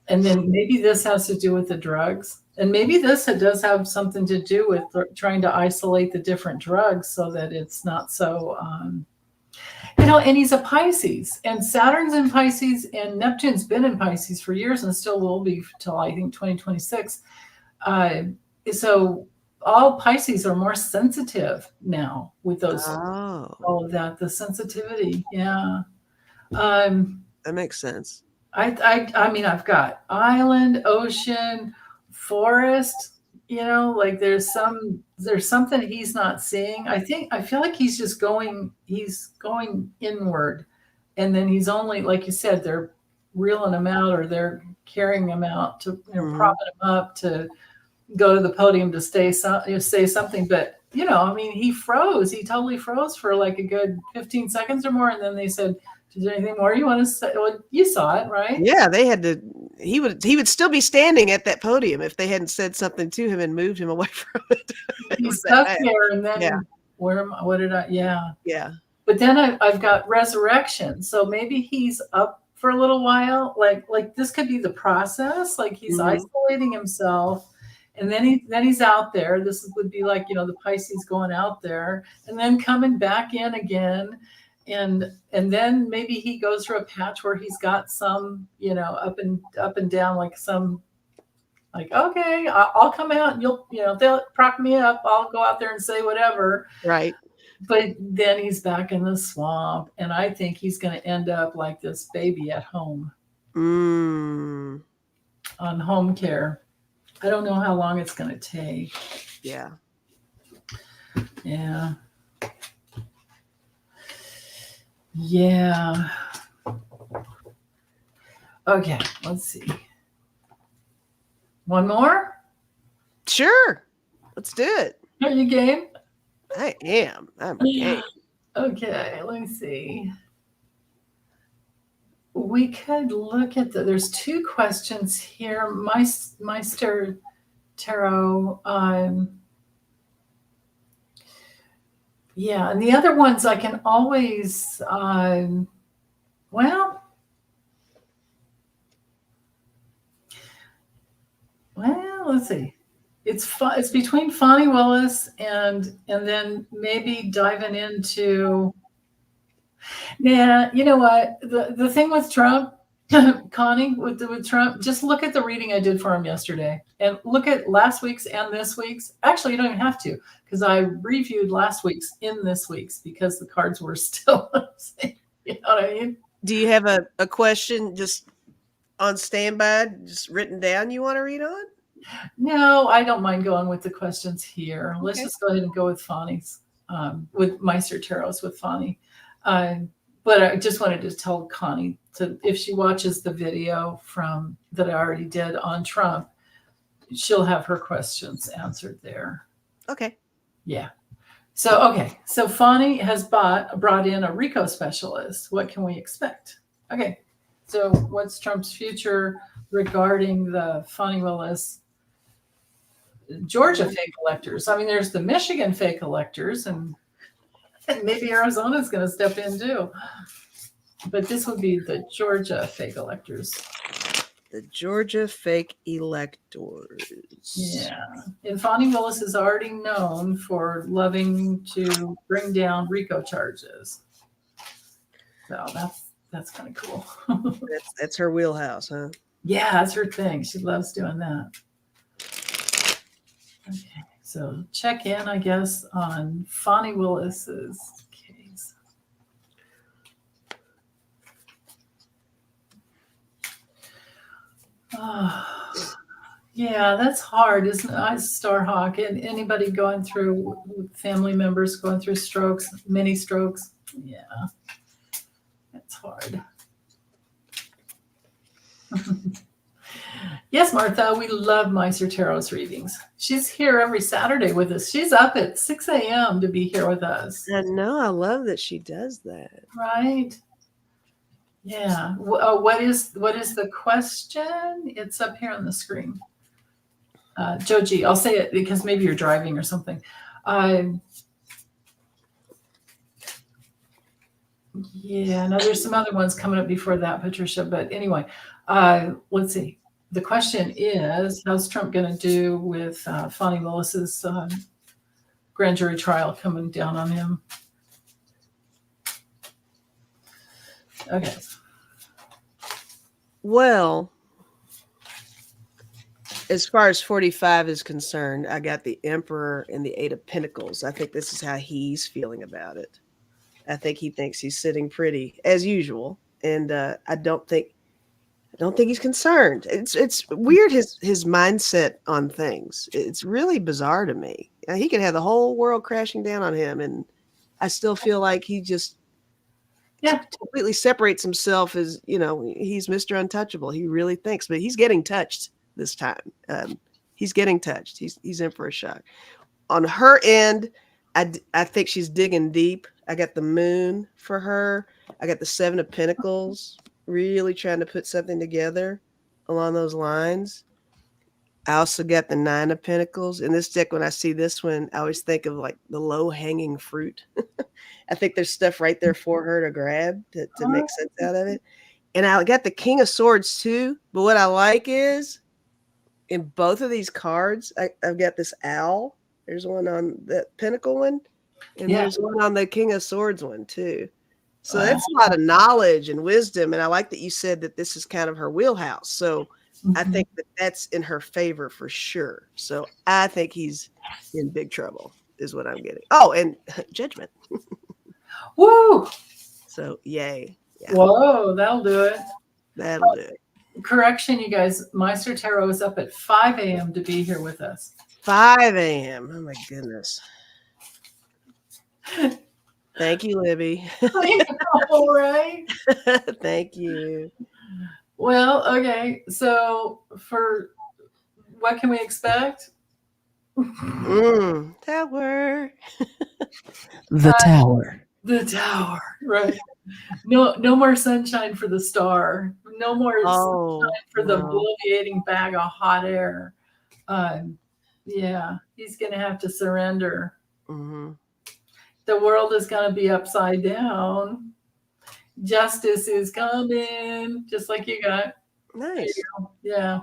And then maybe this has to do with the drugs, and maybe this does have something to do with trying to isolate the different drugs so that it's not so. And he's a Pisces, and Saturn's in Pisces, and Neptune's been in Pisces for years, and still will be till I think 2026. Uh, so all Pisces are more sensitive now with those Oh, all of that, the sensitivity. Yeah. Um, that makes sense. I mean, I've got island, ocean, forest. Like there's something he's not seeing. I feel like he's going inward, and then he's only, like you said, they're reeling him out, or they're carrying him out to, Mhm. propping him up to go to the podium to say something. But I mean, he froze. He totally froze for like a good 15 seconds or more, and then they said, "Is there anything more you want to say?" Well, you saw it, right? Yeah, they had to. He would still be standing at that podium if they hadn't said something to him and moved him away from it. It He's was that stuck bad. there, and Yeah, then what did I? Yeah, yeah. but then I've got resurrection, so maybe he's up for a little while. Like this could be the process. Like he's Mhm. isolating himself, and then he's out there. This would be like the Pisces going out there, and then coming back in again, and then maybe he goes through a patch where he's got some up and down, like some, like, okay, I'll come out, and they'll prop me up. I'll go out there and say whatever. Right. But then he's back in the swamp, and I think he's going to end up like this baby at home Mm. on home care. I don't know how long it's going to take. Yeah. Yeah. Yeah. Okay, let's see. One more? Sure. Let's do it. Are you game? I am. I'm game. Okay, let's see. We could look at there's two questions here. Meister Tarot. Yeah, and the other ones I can always, well, let's see. It's between Fonnie Willis and then maybe diving into. Yeah, you know what? The thing with Trump, Connie, with Trump, just look at the reading I did for him yesterday, and look at last week's and this week's. Actually, you don't even have to, because I reviewed last week's in this week's because the cards were still the same. You know what I mean? Do you have a question just on standby, just written down you want to read on? No, I don't mind going with the questions here. Let's Okay. just go ahead and go with Fonnie's, with Meister Tarot's with Fonnie. But I just wanted to tell Connie if she watches the video that I already did on Trump, she'll have her questions answered there. Okay. Yeah. So Fonnie has brought in a RICO specialist. What can we expect? Okay. So what's Trump's future regarding the Fonnie Willis Georgia fake electors? I mean, there's the Michigan fake electors, and maybe Arizona's going to step in too. But this would be the Georgia fake electors. The Georgia fake electors. Yeah. And Fonnie Willis is already known for loving to bring down RICO charges. So that's kind of cool. That's her wheelhouse, huh? Yeah, that's her thing. She loves doing that. Okay. So check in, I guess, on Fonnie Willis's case. Oh, Yeah, that's hard, isn't it? I Starhawk and anybody going through family members going through strokes, mini strokes. Yeah, it's hard. Yes, Martha, we love Meister Tarot's readings. She's here every Saturday with us. She's up at 6 a.m. to be here with us. I know. I love that she does that. Right? Yeah. What is the question? It's up here on the screen. Joji, I'll say it because maybe you're driving or something. Yeah, no, there's some other ones coming up before that, Patricia. But anyway, let's see. The question is, how's Trump going to do with Fani Willis's grand jury trial coming down on him? Okay. Well, as far as 45 is concerned, I got the Emperor and the Eight of Pentacles. I think this is how he's feeling about it. I think he thinks he's sitting pretty as usual, and I don't think he's concerned. It's weird his mindset on things. It's really bizarre to me. He could have the whole world crashing down on him, and I still feel like he just completely separates himself as, he's Mr. Untouchable. He really thinks, but he's getting touched this time. He's getting touched. He's in for a shock. On her end, I think she's digging deep. I got the Moon for her. I got the Seven of Pentacles, really trying to put something together along those lines. I also got the Nine of Pentacles. In this deck, when I see this one, I always think of like the low-hanging fruit. I think there's stuff right there for her to grab to make sense out of it. And I got the King of Swords too. But what I like is in both of these cards, I've got this owl. There's one on the Pentacle one, and there's one on the King of Swords one too. So that's a lot of knowledge and wisdom. And I like that you said that this is kind of her wheelhouse. So I think that that's in her favor for sure. So I think he's in big trouble is what I'm getting. Oh, and Judgment. Woo! So yay. Yeah. Whoa, that'll do it. That'll do it. Correction, you guys. Meister Tarot is up at 5 a.m. to be here with us. 5 a.m. Oh my goodness. Thank you, Libby. All right. Thank you. Well, okay. So for what can we expect? Tower. The tower. The tower. Right. No more sunshine for the star. No more sunshine for the bloviating bag of hot air. Yeah, he's going to have to surrender. Mm-hmm. The world is going to be upside down. Justice is coming, just like you got. Nice. Yeah.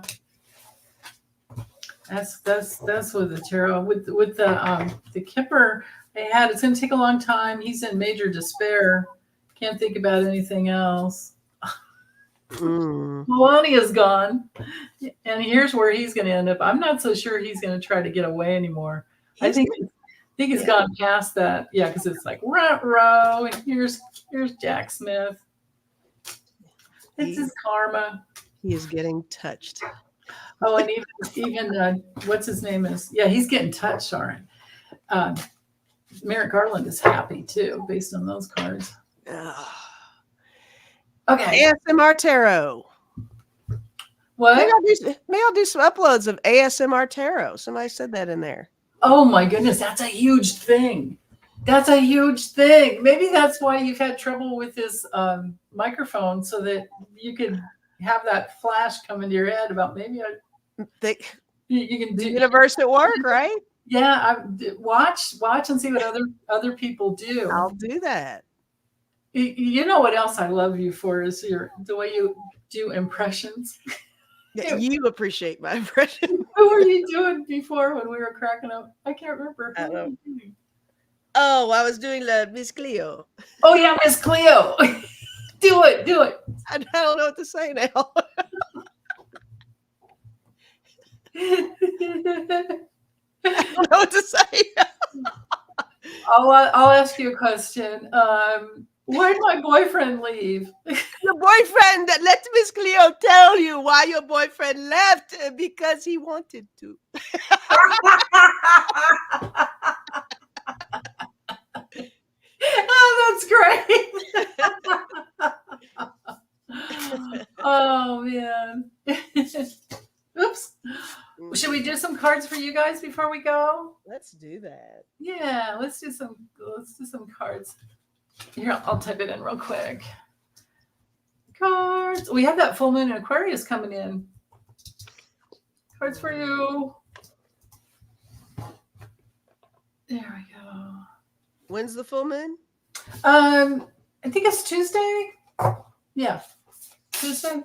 That's with the tarot. With the Kipper they had, it's going to take a long time. He's in major despair. Can't think about anything else. Melania's gone, and here's where he's going to end up. I'm not so sure he's going to try to get away anymore. I think he's gone past that. Yeah, because it's like row, and here's Jack Smith. It's his karma. He is getting touched. Oh, and even what's his name is? Yeah, he's getting touched. All right. Merrick Garland is happy too, based on those cards. Okay. ASMR Tarot. What? Maybe I'll do some uploads of ASMR Tarot. Somebody said that in there. Oh my goodness, that's a huge thing. That's a huge thing. Maybe that's why you've had trouble with this microphone, so that you could have that flash come into your head about maybe you can do the universe at work, right? Yeah, watch and see what other people do. I'll do that. You know what else I love you for is the way you do impressions. Yeah, you appreciate my impression. Who were you doing before when we were cracking up? I can't remember. Oh, I was doing Miss Cleo. Oh yeah, Miss Cleo. Do it. I don't know what to say now. I don't know what to say. I'll ask you a question. Why'd my boyfriend leave? Your boyfriend, let Miss Cleo tell you why your boyfriend left, because he wanted to. Oh, that's great. Oh man. Oops. Should we do some cards for you guys before we go? Let's do that. Yeah, let's do some cards. Here, I'll type it in real quick. Cards. We have that full moon in Aquarius coming in. Cards for you. There we go. When's the full moon? I think it's Tuesday. Yeah, Tuesday.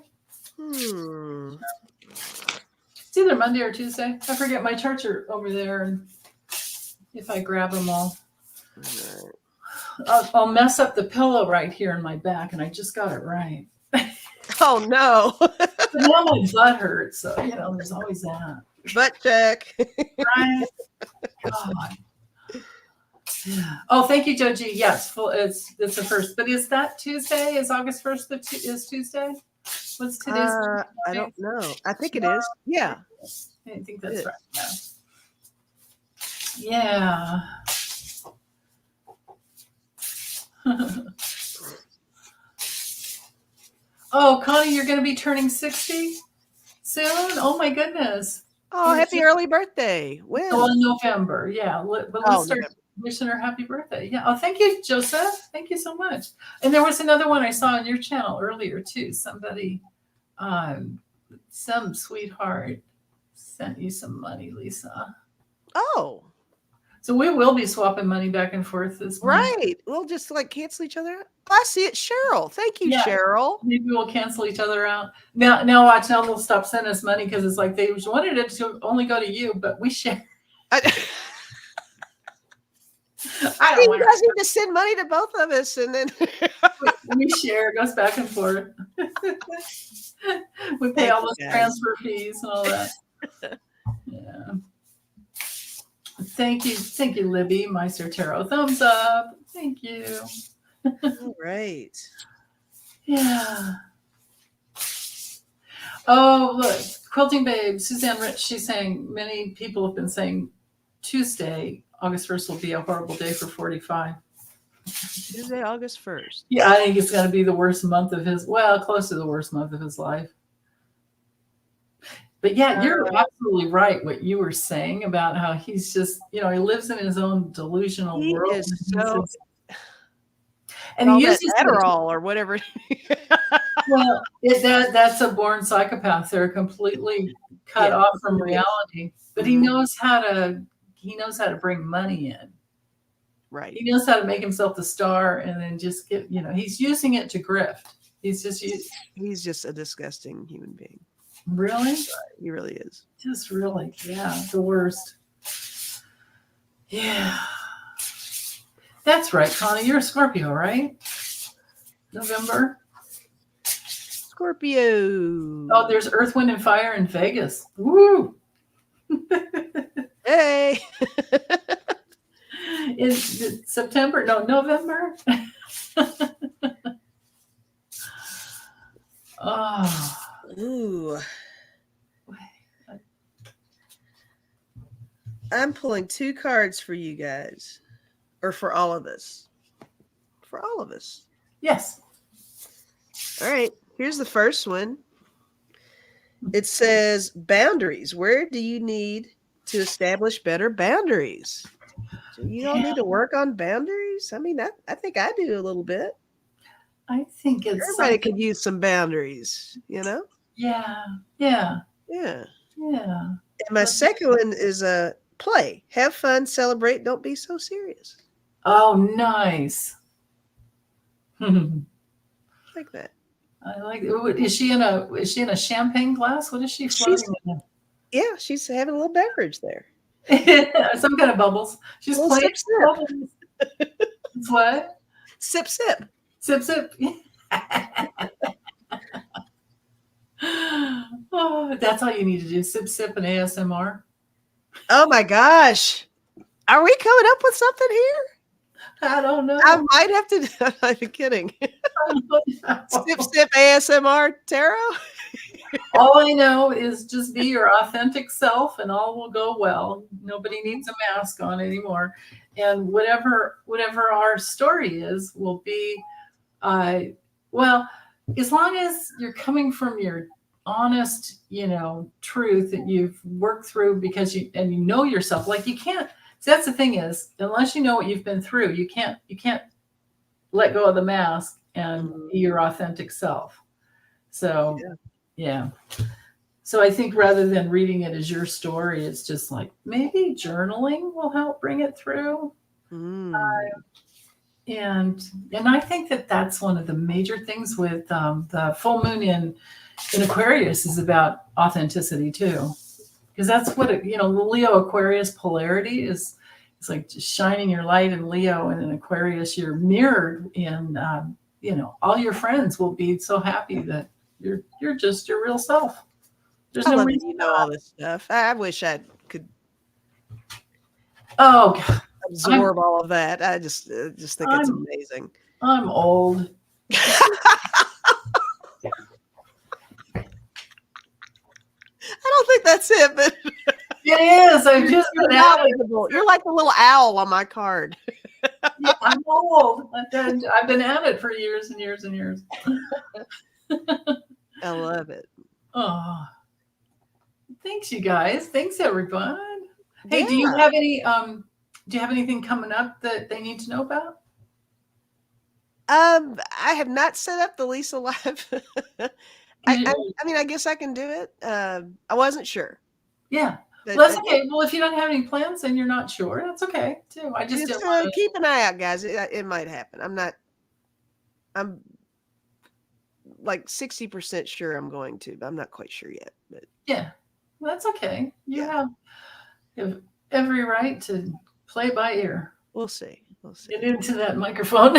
It's either Monday or Tuesday. I forget. My charts are over there, and if I grab them all, I'll mess up the pillow right here in my back, and I just got it right. Oh no! But now my butt hurts, so there's always that. Butt check. Right? God. Yeah. Oh, thank you, Joji. Yes, it's the first. But is that Tuesday? Is August 1st is Tuesday? What's today's? I don't know. I think it is. Yeah. I think that's right. Yeah. Oh, Connie, you're going to be turning 60 soon? Oh, my goodness. Oh, happy early birthday. When? Oh, in November. Yeah. But let's start wishing her happy birthday. Yeah. Oh, thank you, Joseph. Thank you so much. And there was another one I saw on your channel earlier, too. Somebody, some sweetheart sent you some money, Lisa. Oh. So we will be swapping money back and forth this month. Right. We'll just cancel each other out. I see it, Cheryl. Thank you, Cheryl. Maybe we'll cancel each other out. Now watch. Now they'll stop sending us money because it's like they wanted it to only go to you, but we share. I don't want you guys need to send money to both of us, and then we share. It goes back and forth. We pay all those transfer fees and all that. Yeah. Thank you, Libby, Meister Tarot. Thumbs up. Thank you. All right. Yeah. Oh, look, Quilting Babe, Suzanne Rich, she's saying many people have been saying Tuesday, August 1st will be a horrible day for 45. Tuesday, August 1st. Yeah, I think it's going to be the worst month of close to the worst month of his life. But yeah, you're absolutely right. What you were saying about how he's just, he lives in his own delusional world. And he uses Adderall or whatever. Well, that's a born psychopath. They're completely cut off from reality. But he knows how to bring money in. Right. He knows how to make himself the star and then just get, he's using it to grift. He's just a disgusting human being. Really? He really is. Just really, the worst. Yeah. That's right, Connie. You're a Scorpio, right? November? Scorpio. Oh, there's Earth, Wind, and Fire in Vegas. Woo! Hey! Is it September? No, November? Oh. Ooh. I'm pulling 2 cards for you guys. Or for all of us. For all of us. Yes. All right. Here's the first one. It says boundaries. Where do you need to establish better boundaries? Do you all need to work on boundaries? I mean, I think I do a little bit. I think it's everybody could use some boundaries, Yeah. Yeah. And my second one is play. Have fun, celebrate, don't be so serious. Oh, nice. Like that. I like it. Is she in a champagne glass? What is she floating in? Yeah, she's having a little beverage there. Some kind of bubbles. She's playing bubbles. It's what? Sip, sip. Sip, sip. Oh, that's all you need to do. Sip, sip, and ASMR. Oh my gosh. Are we coming up with something here? I don't know. I might have to. I'm not even kidding. Sip, sip, ASMR tarot. All I know is just be your authentic self and all will go well. Nobody needs a mask on anymore. And whatever our story is will be well, as long as you're coming from your honest, truth that you've worked through because you know yourself. Like you can't, so that's the thing is, unless you know what you've been through, you can't let go of the mask and be your authentic self. So yeah. So I think rather than reading it as your story, it's just like maybe journaling will help bring it through. And I think that that's one of the major things with the full moon in Aquarius is about authenticity too, because that's what the Leo Aquarius polarity is. It's like just shining your light in Leo, and in Aquarius you're mirrored in. All your friends will be so happy that you're just your real self. There's no reason you know all this stuff. I wish I could. Oh. Absorb all of that. I just think it's amazing. I'm old. I don't think that's it, but it is. I've just been knowledgeable. You're like the little owl on my card. Yeah, I'm old. I've been at it for years and years and years. I love it. Oh, thanks, you guys. Thanks, everyone. Hey, do you have any? Do you have anything coming up that they need to know about? I have not set up the Lisa Live. I mean, I guess I can do it. I wasn't sure. Yeah. Well, that's okay. Well, if you don't have any plans and you're not sure, that's okay too. I just keep an eye out, guys. It might happen. I'm like 60% sure I'm going to, but I'm not quite sure yet. But yeah, well, that's okay. You have every right to play by ear. We'll see. Get into that microphone.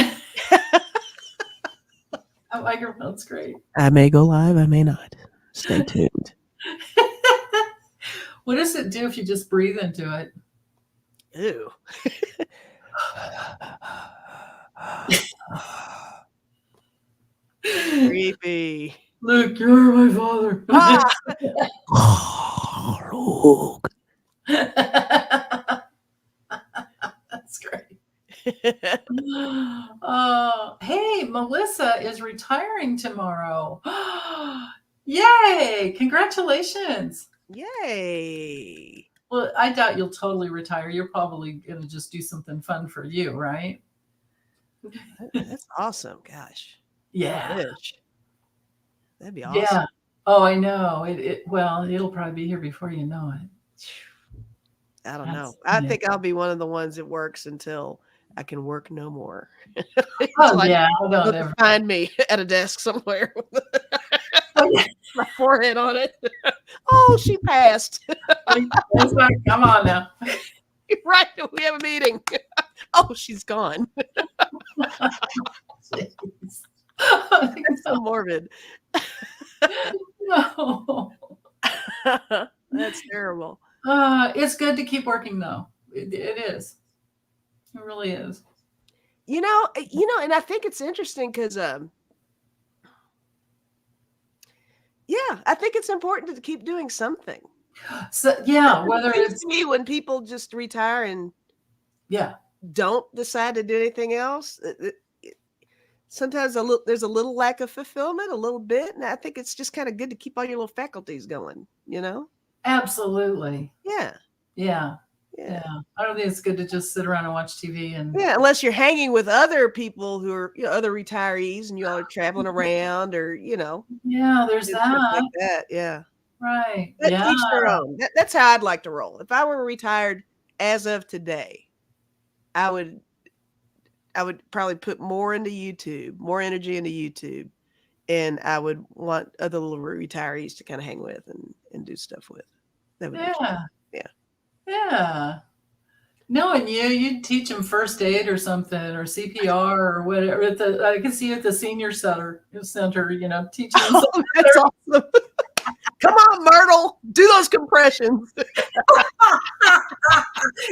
That microphone's great. I may go live. I may not. Stay tuned. What does it do if you just breathe into it? Ew. Creepy. Luke, you're my father. Luke. That's great. Hey, Melissa is retiring tomorrow. Yay! Congratulations. Yay. Well, I doubt you'll totally retire. You're probably going to just do something fun for you, right? That's awesome. Gosh. Yeah. That'd be awesome. Yeah. Oh, I know. Well, it'll probably be here before you know it. I don't know. I think I'll be one of the ones that works until I can work no more. Find me at a desk somewhere with my forehead on it. Oh, she passed. Come on now. You're right. We have a meeting. Oh, she's gone. That's so morbid. No. That's terrible. It's good to keep working though. It is. It really is. And I think it's interesting because I think it's important to keep doing something. So whether it's me when people just retire and don't decide to do anything else. Sometimes there's a little lack of fulfillment, a little bit, and I think it's just kind of good to keep all your little faculties going. Absolutely. Yeah. I don't think it's good to just sit around and watch TV unless you're hanging with other people who are other retirees and you all are traveling around or there's that. Like that. Right. Each their own. That's how I'd like to roll. If I were retired as of today, I would probably put more into YouTube, more energy into YouTube, and I would want other little retirees to kind of hang with and do stuff with. That would be fun. Yeah. Knowing you'd teach them first aid or something, or CPR or whatever. I can see you at the senior center, teaching them. Oh, that's awesome. Come on, Myrtle, do those compressions.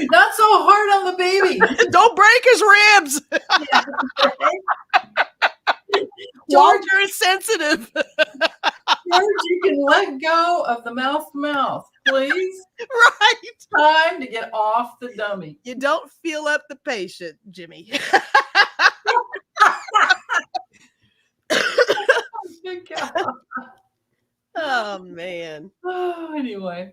Not so hard on the the baby. Don't break his ribs. Yeah, right? George, Walter is sensitive. George, you can let go of the mouth, please. Right. Time to get off the dummy. You don't feel up the patient, Jimmy. Good God. Oh, man. Oh, anyway.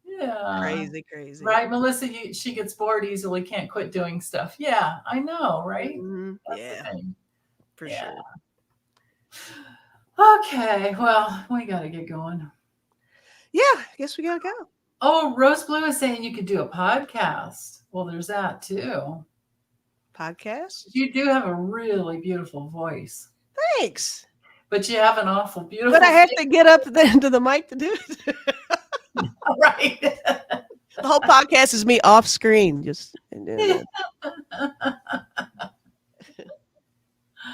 Yeah. Crazy. Right, Melissa, she gets bored easily, can't quit doing stuff. Yeah, I know, right? Mhm. That's Yeah, the thing. for Yeah. sure. Okay, well, we got to get going. Yeah, I guess we gotta go. Oh, Rose Blue is saying you could do a podcast. Well, there's that too. Podcast? You do have a really beautiful voice, Thanks. but you have an awful beautiful But I have face. to get up then to the mic to do it. Right. The whole podcast is me off screen. Just I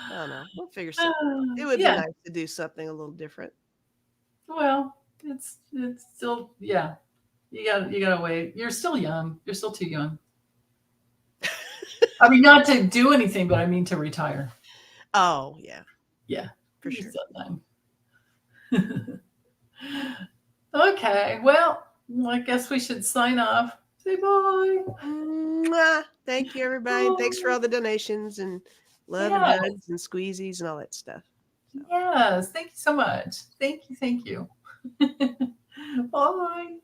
don't know. We'll figure something out. It would be Yeah. nice to do something a little different. Well, it's still, yeah. You gotta wait. You're still young. You're still too young. I mean, not to do anything, but I mean to retire. Oh, yeah. Yeah, For you're sure. still young. Okay, well, I guess we should sign off. Say bye. Mwah. Thank you, everybody. And thanks for all the donations and love and Yes. hugs and squeezies and all that stuff. So. Yes, thank you so much. Thank you. Bye.